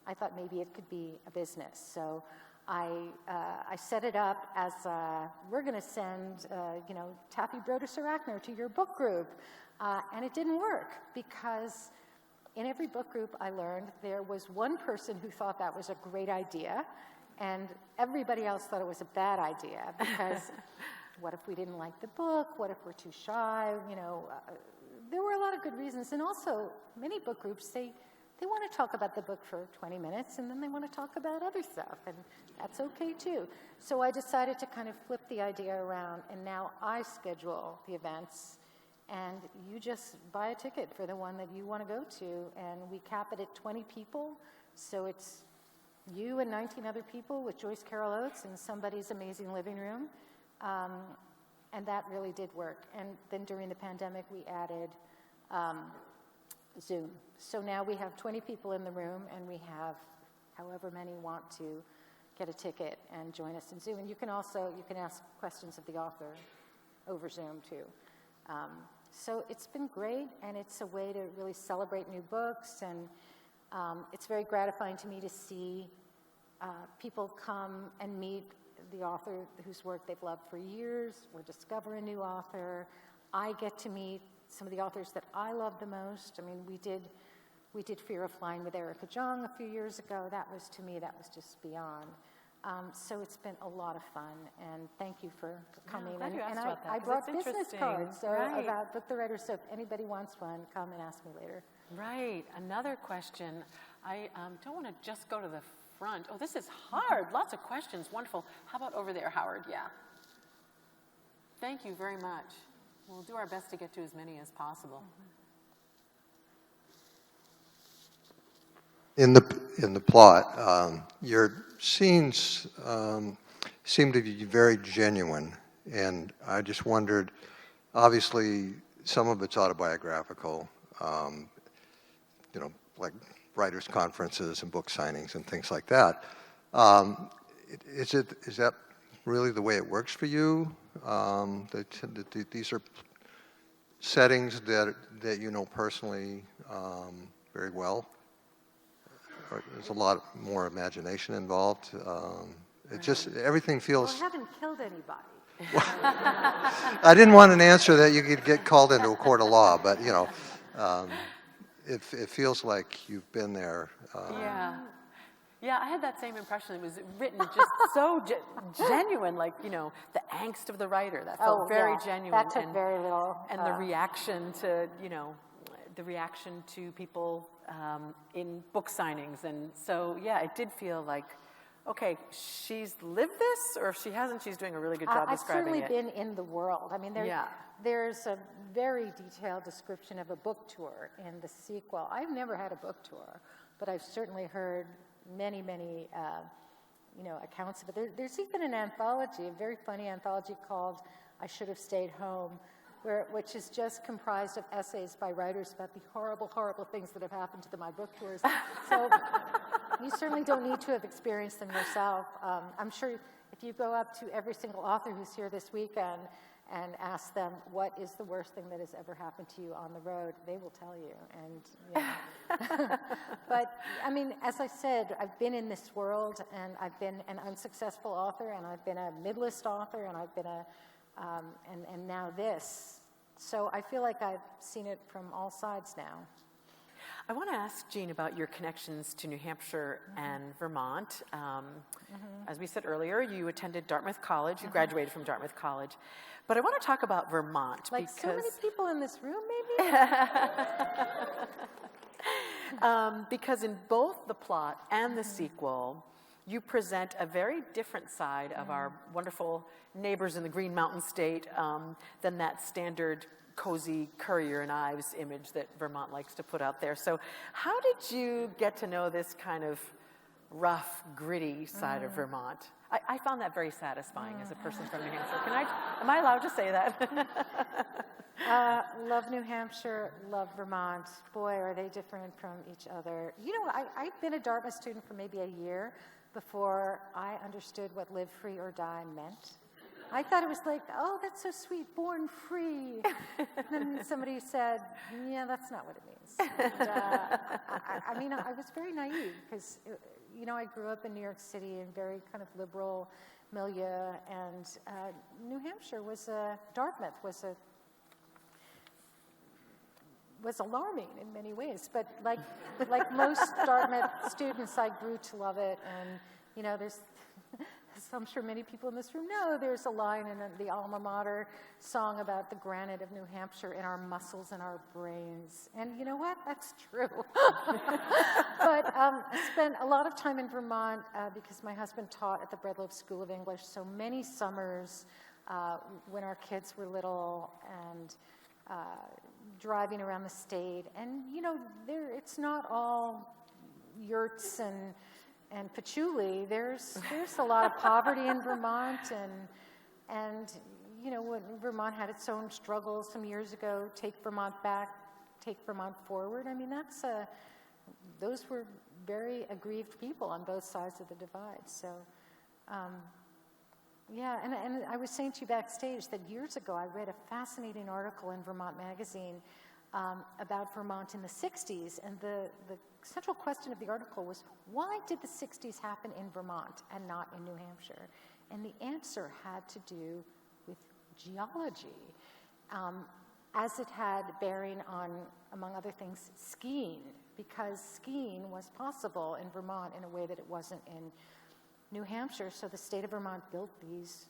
I thought maybe it could be a business. So I set it up as we're going to send, Taffy Brodus Arachner to your book group. And it didn't work because in every book group I learned there was one person who thought that was a great idea, and everybody else thought it was a bad idea because what if we didn't like the book? What if we're too shy? There were a lot of good reasons. And also, many book groups, they want to talk about the book for 20 minutes, and then they want to talk about other stuff, and that's okay too. So I decided to kind of flip the idea around, and now I schedule the events, and you just buy a ticket for the one that you want to go to, and we cap it at 20 people, so it's you and 19 other people with Joyce Carol Oates in somebody's amazing living room. And that really did work. And then during the pandemic, we added Zoom. So now we have 20 people in the room, and we have however many want to get a ticket and join us in Zoom. And you can ask questions of the author over Zoom too. So it's been great, and it's a way to really celebrate new books, and it's very gratifying to me to see people come and meet the author whose work they've loved for years, or discover a new author. I get to meet some of the authors that I love the most. I mean, we did Fear of Flying with Erica Jong a few years ago. That was just beyond. So it's been a lot of fun, and thank you for coming. Glad you asked about that, I 'cause brought it's business interesting. cards Right. about Book the Writer, so if anybody wants one, come and ask me later. Right. Another question. I don't want to just go to the front. Oh, this is hard. Lots of questions. Wonderful. How about over there, Howard? Yeah. Thank you very much. We'll do our best to get to as many as possible. In the plot, your scenes seem to be very genuine, and I just wondered. Obviously, some of it's autobiographical, like writers' conferences and book signings and things like that. Is that really the way it works for you? That these are settings that you know personally very well. There's a lot more imagination involved. It just everything feels. Well, I haven't killed anybody. I didn't want an answer that you could get called into a court of law, but it feels like you've been there. Yeah, I had that same impression. It was written just so genuine, like, the angst of the writer. That felt very genuine. That took very little. And the reaction to, people in book signings. And so, yeah, it did feel like, okay, she's lived this, or if she hasn't, she's doing a really good job describing it. I've certainly been in the world. I mean, there's a very detailed description of a book tour in the sequel. I've never had a book tour, but I've certainly heard many accounts of it. There's even an anthology, a very funny anthology called I Should Have Stayed Home, which is just comprised of essays by writers about the horrible, horrible things that have happened to them on book tours. So you certainly don't need to have experienced them yourself. I'm sure if you go up to every single author who's here this weekend and ask them what is the worst thing that has ever happened to you on the road, they will tell you. And but I mean, as I said, I've been in this world, and I've been an unsuccessful author, and I've been a mid-list author, and I've been and now this. So I feel like I've seen it from all sides now. I want to ask Jean about your connections to New Hampshire and Vermont. As we said earlier, you attended Dartmouth College. You graduated from Dartmouth College. But I want to talk about Vermont like because... so many people in this room, maybe? Because in both the plot and the sequel, you present a very different side of our wonderful neighbors in the Green Mountain State than that standard cozy Currier and Ives image that Vermont likes to put out there. So how did you get to know this kind of rough, gritty side of Vermont? I found that very satisfying as a person from New Hampshire. Am I allowed to say that? Love New Hampshire, love Vermont. Boy, are they different from each other. You know, I've been a Dartmouth student for maybe a year before I understood what live free or die meant. I thought it was like, oh, that's so sweet, born free. And then somebody said, yeah, that's not what it means. And, I mean, I was very naive because, you know, I grew up in New York City in very kind of liberal milieu, and New Hampshire Dartmouth was alarming in many ways. But like most Dartmouth students, I grew to love it. And, you know, there's, as I'm sure many people in this room know, there's a line in the alma mater song about the granite of New Hampshire in our muscles and our brains. And you know what? That's true. But I spent a lot of time in Vermont because my husband taught at the Breadloaf School of English. So many summers when our kids were little and driving around the state. And, you know, it's not all yurts and patchouli. There's a lot of poverty in Vermont, and you know, when Vermont had its own struggles some years ago, Take Vermont Back, Take Vermont Forward. I mean, those were very aggrieved people on both sides of the divide. So, yeah, and I was saying to you backstage that years ago I read a fascinating article in Vermont Magazine about Vermont in the 60s, and the central question of the article was, why did the 60s happen in Vermont and not in New Hampshire? And the answer had to do with geology, as it had bearing on, among other things, skiing, because skiing was possible in Vermont in a way that it wasn't in New Hampshire. So the state of Vermont built these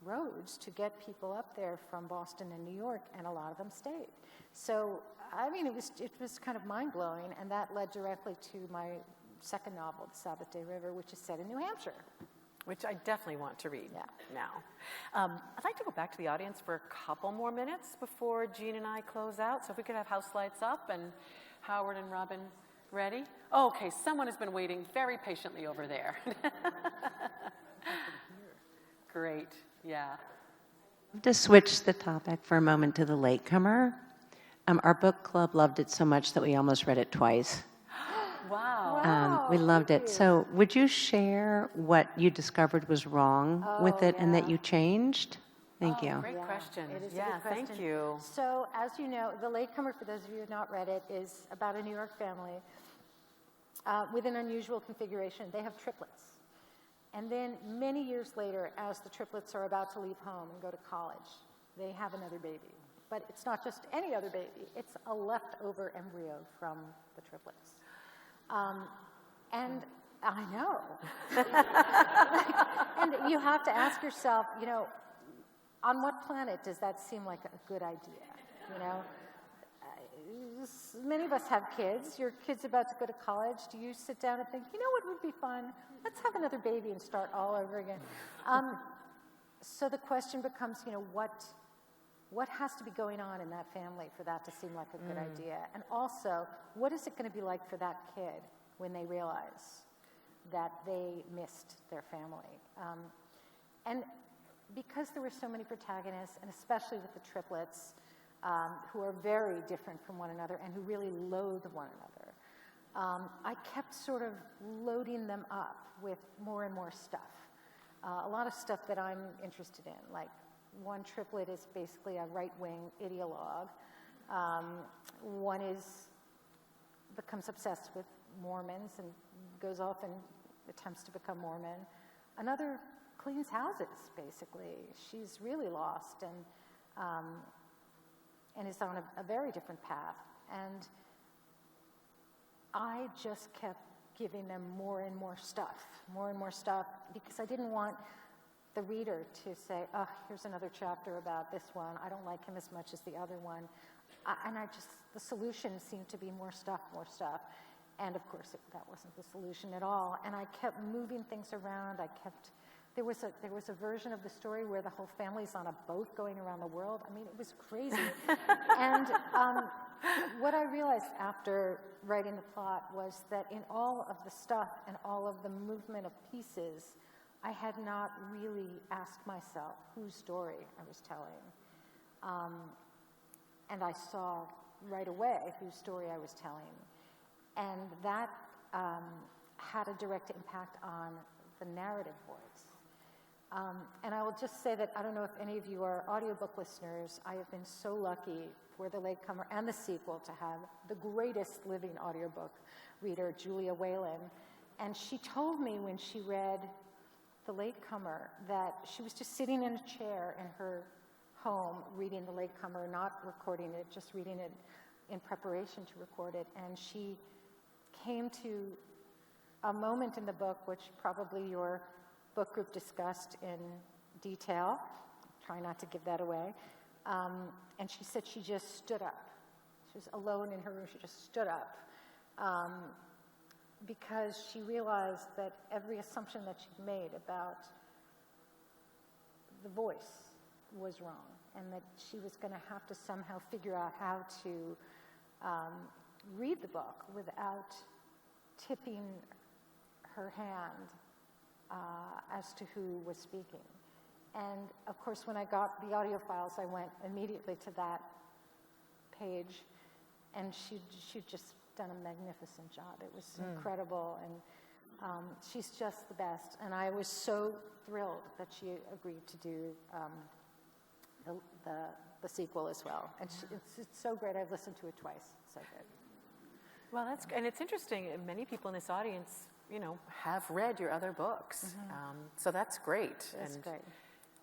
roads to get people up there from Boston and New York, and a lot of them stayed. So, I mean, it was kind of mind-blowing, and that led directly to my second novel, The Sabbath Day River, which is set in New Hampshire. Which I definitely want to read now. I'd like to go back to the audience for a couple more minutes before Jean and I close out. So if we could have house lights up and Howard and Robin ready. Oh, okay, someone has been waiting very patiently over there. Great, yeah. To switch the topic for a moment to the latecomer. Our book club loved it so much that we almost read it twice. Wow. We loved it. So would you share what you discovered was wrong with it and that you changed? Thank you. Great question. It is a yeah, good question. thank you. So, as you know, The Latecomer, for those of you who have not read it, is about a New York family with an unusual configuration. They have triplets. And then many years later, as the triplets are about to leave home and go to college, they have another baby. But it's not just any other baby. It's a leftover embryo from the triplets. And I know. And you have to ask yourself, you know, on what planet does that seem like a good idea? You know, many of us have kids. Your kid's about to go to college. Do you sit down and think, you know what would be fun? Let's have another baby and start all over again. So the question becomes, you know, what has to be going on in that family for that to seem like a good idea? And also, what is it going to be like for that kid when they realize that they missed their family? And because there were so many protagonists, and especially with the triplets, who are very different from one another and who really loathe one another, I kept sort of loading them up with more and more stuff. A lot of stuff that I'm interested in, like one triplet is basically a right-wing ideologue. One becomes obsessed with Mormons and goes off and attempts to become Mormon. Another cleans houses, basically. She's really lost, and is on a very different path. And I just kept giving them more and more stuff, because I didn't want the reader to say, oh, here's another chapter about this one. I don't like him as much as the other one. The solution seemed to be more stuff. And of course, that wasn't the solution at all. And I kept moving things around. There was a version of the story where the whole family's on a boat going around the world. I mean, it was crazy. And what I realized after writing the plot was that in all of the stuff and all of the movement of pieces, I had not really asked myself whose story I was telling. And I saw right away whose story I was telling. And that had a direct impact on the narrative voice. And I will just say that I don't know if any of you are audiobook listeners. I have been so lucky for The Latecomer and the sequel to have the greatest living audiobook reader, Julia Whalen. And she told me when she read The Latecomer that she was just sitting in a chair in her home reading The Latecomer, not recording it, just reading it in preparation to record it. And she came to a moment in the book which probably your book group discussed in detail. Try not to give that away. And she said she just stood up. She was alone in her room. She just stood up because she realized that every assumption that she'd made about the voice was wrong, and that she was going to have to somehow figure out how to read the book without tipping her hand as to who was speaking. And of course, when I got the audio files, I went immediately to that page, and she'd just done a magnificent job. It was incredible, and she's just the best. And I was so thrilled that she agreed to do the sequel as well. And it's so great. I've listened to it twice. It's so good. Well, and it's interesting. Many people in this audience, have read your other books. So that's great. That's great.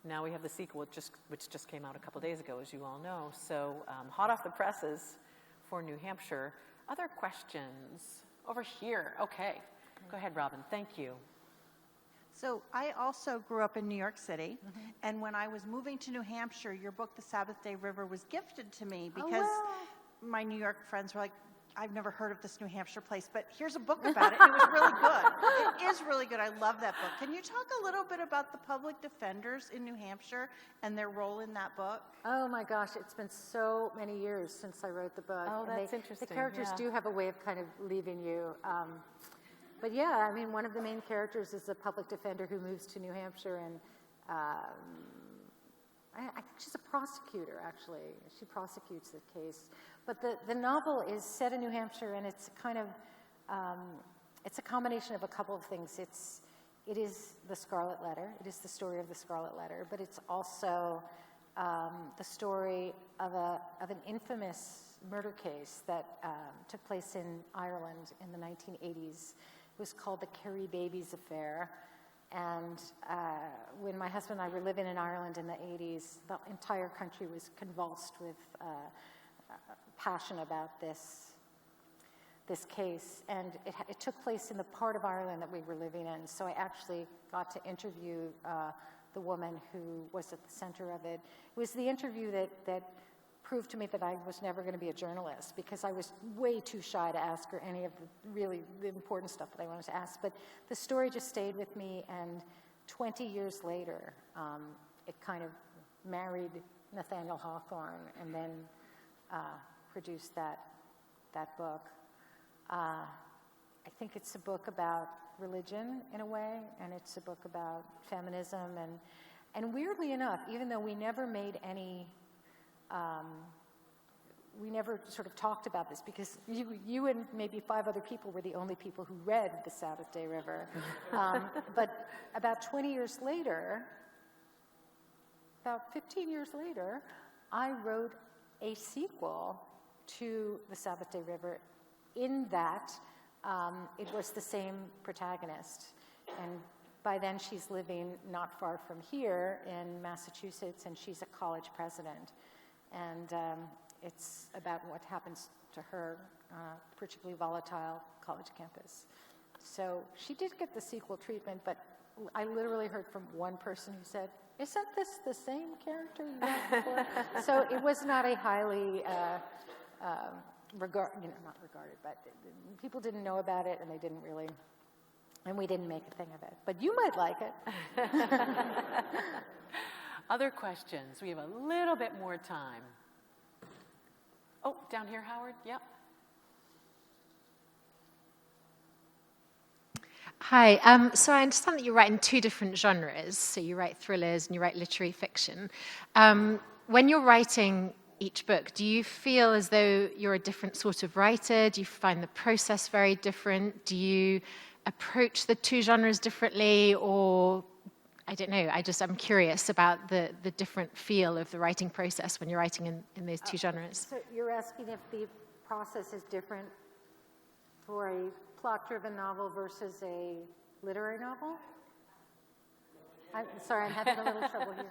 Now we have the sequel, which just came out a couple days ago, as you all know. So hot off the presses for New Hampshire. Other questions? Over here. Okay. Go ahead, Robin. Thank you. So I also grew up in New York City, and when I was moving to New Hampshire, your book, The Sabbath Day River, was gifted to me because my New York friends were like, I've never heard of this New Hampshire place, but here's a book about it. It was really good. It is really good. I love that book. Can you talk a little bit about the public defenders in New Hampshire and their role in that book? Oh my gosh, it's been so many years since I wrote the book. Oh, that's interesting. The characters do have a way of kind of leaving you. But yeah, I mean, one of the main characters is a public defender who moves to New Hampshire, and I think she's a prosecutor, actually. She prosecutes the case. But the novel is set in New Hampshire, and it's kind of, it's a combination of a couple of things. It is the Scarlet Letter. It is the story of the Scarlet Letter, but it's also the story of an infamous murder case that took place in Ireland in the 1980s. It was called the Kerry Babies Affair. And when my husband and I were living in Ireland in the 80s, the entire country was convulsed with passion about this case. And it took place in the part of Ireland that we were living in. So I actually got to interview the woman who was at the center of it. It was the interview that proved to me that I was never going to be a journalist, because I was way too shy to ask her any of the important stuff that I wanted to ask. But the story just stayed with me, and 20 years later, it kind of married Nathaniel Hawthorne and then produced that book. I think it's a book about religion in a way, and it's a book about feminism, and weirdly enough, even though we never made any we never sort of talked about this, because you and maybe 5 other people were the only people who read The Sabbath Day River. But about 20 years later, about 15 years later, I wrote a sequel to The Sabbath Day River, in that it was the same protagonist. And by then she's living not far from here in Massachusetts, and she's a college president. And it's about what happens to her on a particularly volatile college campus. So she did get the sequel treatment, but I literally heard from one person who said, "Isn't this the same character you had before?" So it was not a highly not regarded, but people didn't know about it, and they didn't really, and we didn't make a thing of it. But you might like it. Other questions? We have a little bit more time. Oh, down here, Howard. Yep. Hi. So I understand that you write in 2 different genres. So you write thrillers and you write literary fiction. When you're writing each book, do you feel as though you're a different sort of writer? Do you find the process very different? Do you approach the 2 genres differently? Or, I don't know, I'm curious about the different feel of the writing process when you're writing in those 2 genres. So you're asking if the process is different for a plot-driven novel versus a literary novel? I'm sorry, I'm having a little trouble here.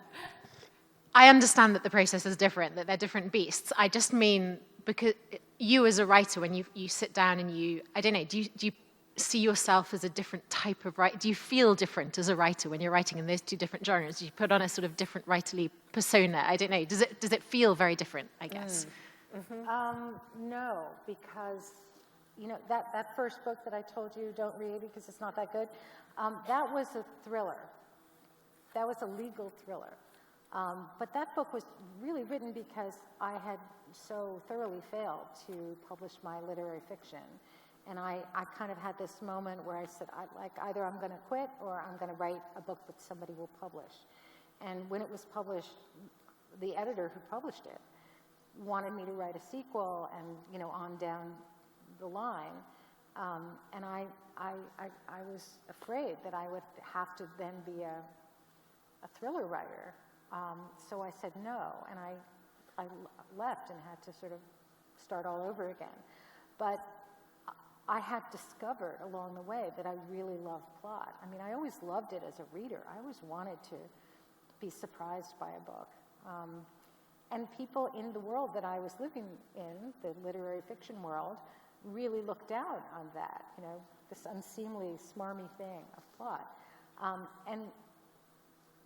I understand that the process is different, that they're different beasts. I just mean, because you as a writer, when you sit down and I don't know, do you see yourself as a different type of writer? Do you feel different as a writer when you're writing in those 2 different genres? Do you put on a sort of different writerly persona? I don't know. Does it feel very different, I guess? No, because that first book that I told you, don't read because it's not that good, that was a thriller. That was a legal thriller. But that book was really written because I had so thoroughly failed to publish my literary fiction. And I kind of had this moment where I said, either I'm going to quit or I'm going to write a book that somebody will publish. And when it was published, the editor who published it wanted me to write a sequel and, on down the line. And I was afraid that I would have to then be a thriller writer. So I said no, and I left and had to sort of start all over again. But I had discovered along the way that I really love plot. I mean, I always loved it as a reader. I always wanted to be surprised by a book. And people in the world that I was living in, the literary fiction world, really looked down on that, this unseemly, smarmy thing of plot.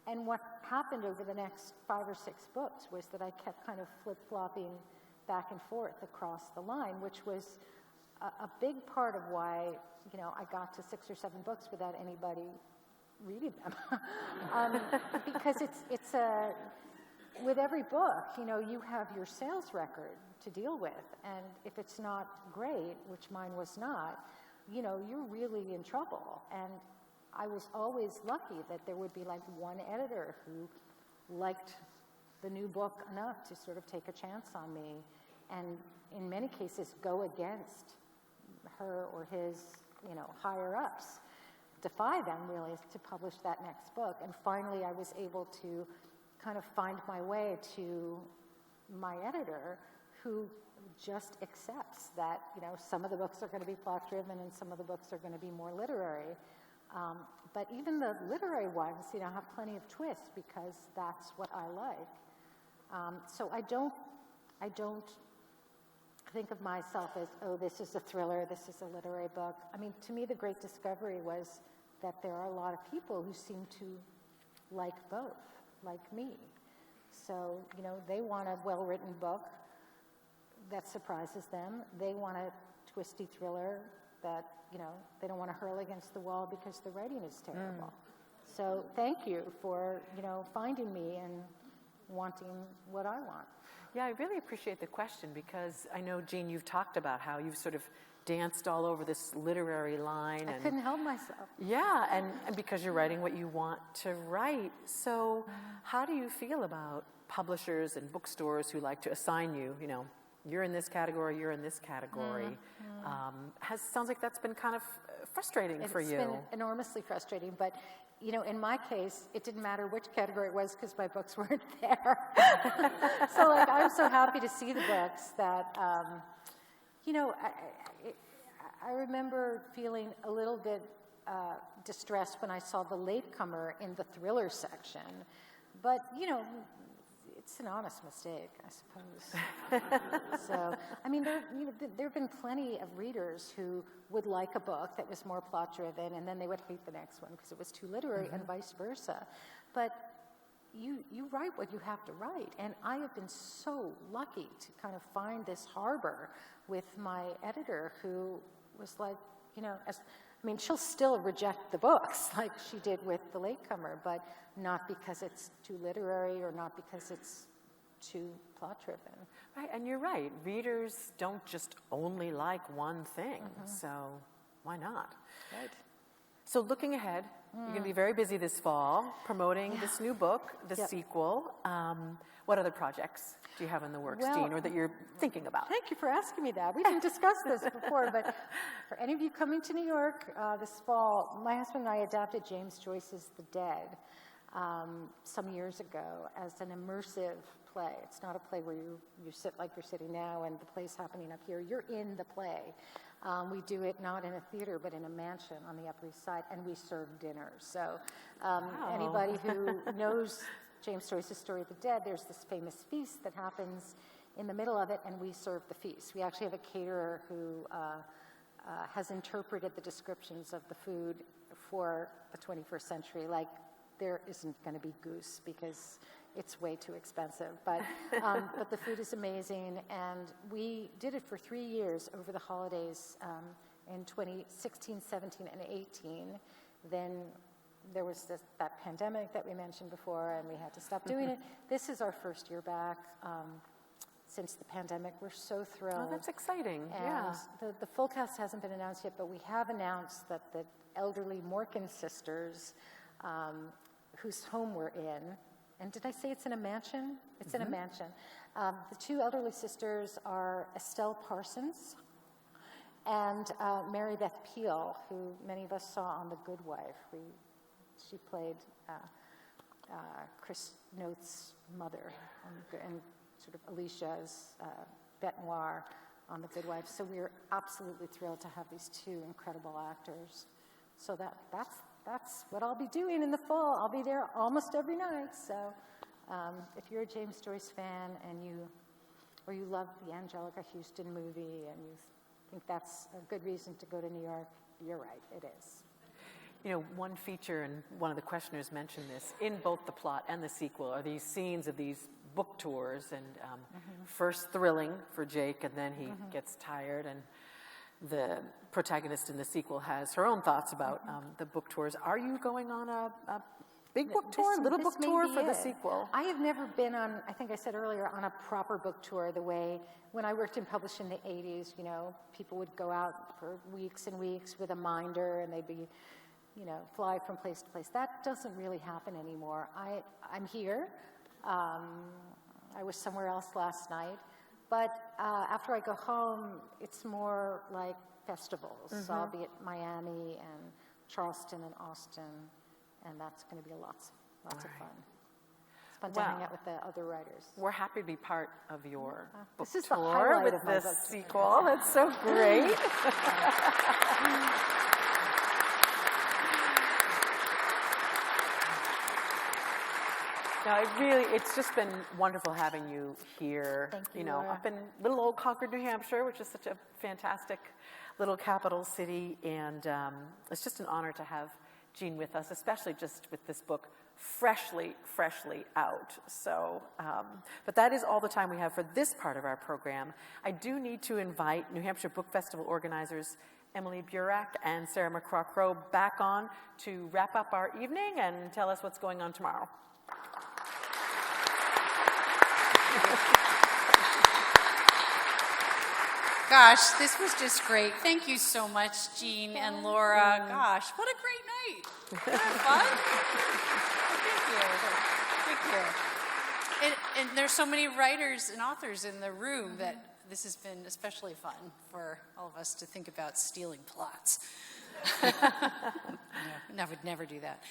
And what happened over the next 5 or 6 books was that I kept kind of flip-flopping back and forth across the line, which was a big part of why, I got to 6 or 7 books without anybody reading them. Because it's with every book, you have your sales record to deal with. And if it's not great, which mine was not, you're really in trouble. And I was always lucky that there would be like one editor who liked the new book enough to sort of take a chance on me and in many cases go against her or his, higher ups, defy them really to publish that next book. And finally I was able to kind of find my way to my editor who just accepts that, some of the books are going to be plot driven and some of the books are going to be more literary. But even the literary ones, have plenty of twists because that's what I like. So I don't think of myself as, oh, this is a thriller, this is a literary book. I mean, to me, the great discovery was that there are a lot of people who seem to like both, like me. So, they want a well-written book that surprises them. They want a twisty thriller that, they don't want to hurl against the wall because the writing is terrible. So thank you for, finding me and wanting what I want. Yeah, I really appreciate the question because I know, Jean, you've talked about how you've sort of danced all over this literary line. I couldn't help myself. Yeah, and because you're writing what you want to write. So how do you feel about publishers and bookstores who like to assign you, you're in this category, you're in this category? Sounds like that's been kind of frustrating for you. It's been enormously frustrating, but in my case, it didn't matter which category it was because my books weren't there. So I'm so happy to see the books that, I remember feeling a little bit distressed when I saw The Latecomer in the thriller section. But, it's an honest mistake, I suppose. So, I mean, there have been plenty of readers who would like a book that was more plot-driven, and then they would hate the next one because it was too literary, and vice versa. But you write what you have to write, and I have been so lucky to kind of find this harbor with my editor, who was like, you know, she'll still reject the books like she did with The Latecomer, but not because it's too literary or not because it's too plot-driven. Right, and you're right. Readers don't just only like one thing, so why not? Right. So looking ahead, you're going to be very busy this fall promoting this new book, the sequel. What other projects do you have in the works, Jean, or that you're thinking about? Thank you for asking me that. We didn't discuss this before, but for any of you coming to New York this fall, my husband and I adapted James Joyce's The Dead some years ago as an immersive play. It's not a play where you sit like you're sitting now and the play's happening up here. You're in the play. We do it not in a theater, but in a mansion on the Upper East Side, and we serve dinner. So anybody who knows James Joyce's story of the Dead, there's this famous feast that happens in the middle of it, and we serve the feast. We actually have a caterer who has interpreted the descriptions of the food for the 21st century. Like, there isn't going to be goose because it's way too expensive. But the food is amazing, and we did it for 3 years over the holidays in 2016, 17, and 18. Then there was that pandemic that we mentioned before, and we had to stop doing it. This is our first year back since the pandemic. We're so thrilled. Oh, that's exciting. And the full cast hasn't been announced yet, but we have announced that the elderly Morkan sisters, whose home we're in, and did I say it's in a mansion? It's in a mansion. The two elderly sisters are Estelle Parsons and Mary Beth Peel, who many of us saw on The Good Wife. She played Chris Note's mother and sort of Alicia's bête noire on The Good Wife. So we're absolutely thrilled to have these two incredible actors. So that's what I'll be doing in the fall. I'll be there almost every night. So if you're a James Joyce fan and you love the Angelica Houston movie and you think that's a good reason to go to New York, you're right, it is. You know, one feature, and one of the questioners mentioned this, in both the plot and the sequel are these scenes of these book tours, and first thrilling for Jake, and then he gets tired, and the protagonist in the sequel has her own thoughts about the book tours. Are you going on a big book tour, little book tour for the sequel? I have never been on, I think I said earlier, on a proper book tour the way when I worked in publishing in the 80s, you know, people would go out for weeks and weeks with a minder and they'd be, you know, fly from place to place. That doesn't really happen anymore. I'm here. I was somewhere else last night. But after I go home, it's more like festivals. So I'll be at Miami and Charleston and Austin, and that's going to be lots of fun. It's fun to hang out with the other writers. We're happy to be part of your book this is tour the highlight with of my this book. sequel. That's so great. No, it's just been wonderful having you here. Thank you, know, Laura. up in little old Concord, New Hampshire, which is such a fantastic little capital city, and it's just an honor to have Jean with us, especially just with this book freshly out. So, but that is all the time we have for this part of our program. I do need to invite New Hampshire Book Festival organizers Emily Burak and Sarah McCraw-Crow back on to wrap up our evening and tell us what's going on tomorrow. Gosh, this was just great. Thank you so much, Jean and Laura. Gosh, what a great night. Wasn't that fun? Thank you. And there's so many writers and authors in the room that this has been especially fun for all of us to think about stealing plots. No, I would never do that.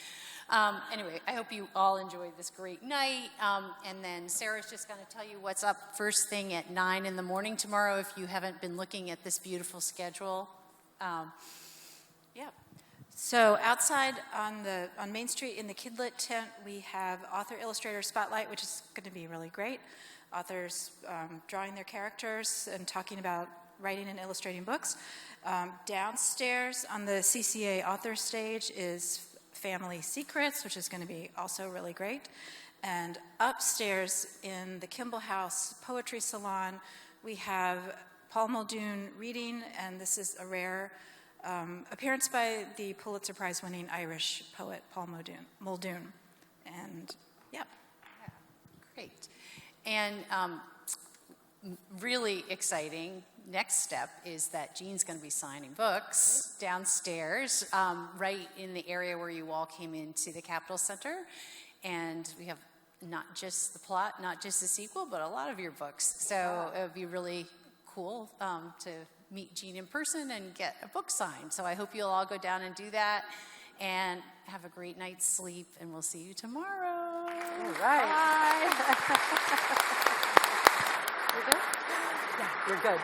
Anyway, I hope you all enjoyed this great night. And then Sarah's just going to tell you what's up first thing at 9 in the morning tomorrow if you haven't been looking at this beautiful schedule. Yeah. So outside on Main Street in the Kidlit tent, we have author illustrator spotlight, which is going to be really great. Authors drawing their characters and talking about writing and illustrating books. Downstairs on the CCA author stage is Family Secrets, which is going to be also really great. And upstairs in the Kimball House Poetry Salon, we have Paul Muldoon reading, and this is a rare appearance by the Pulitzer Prize-winning Irish poet Paul Muldoon. And yeah. Great. And really exciting next step is that Jean's going to be signing books downstairs, right in the area where you all came into the Capitol Center. And we have not just the plot, not just the sequel, but a lot of your books. So it would be really cool to meet Jean in person and get a book signed. So I hope you'll all go down and do that. And have a great night's sleep, and we'll see you tomorrow. All right. You're good? Yeah, you're good.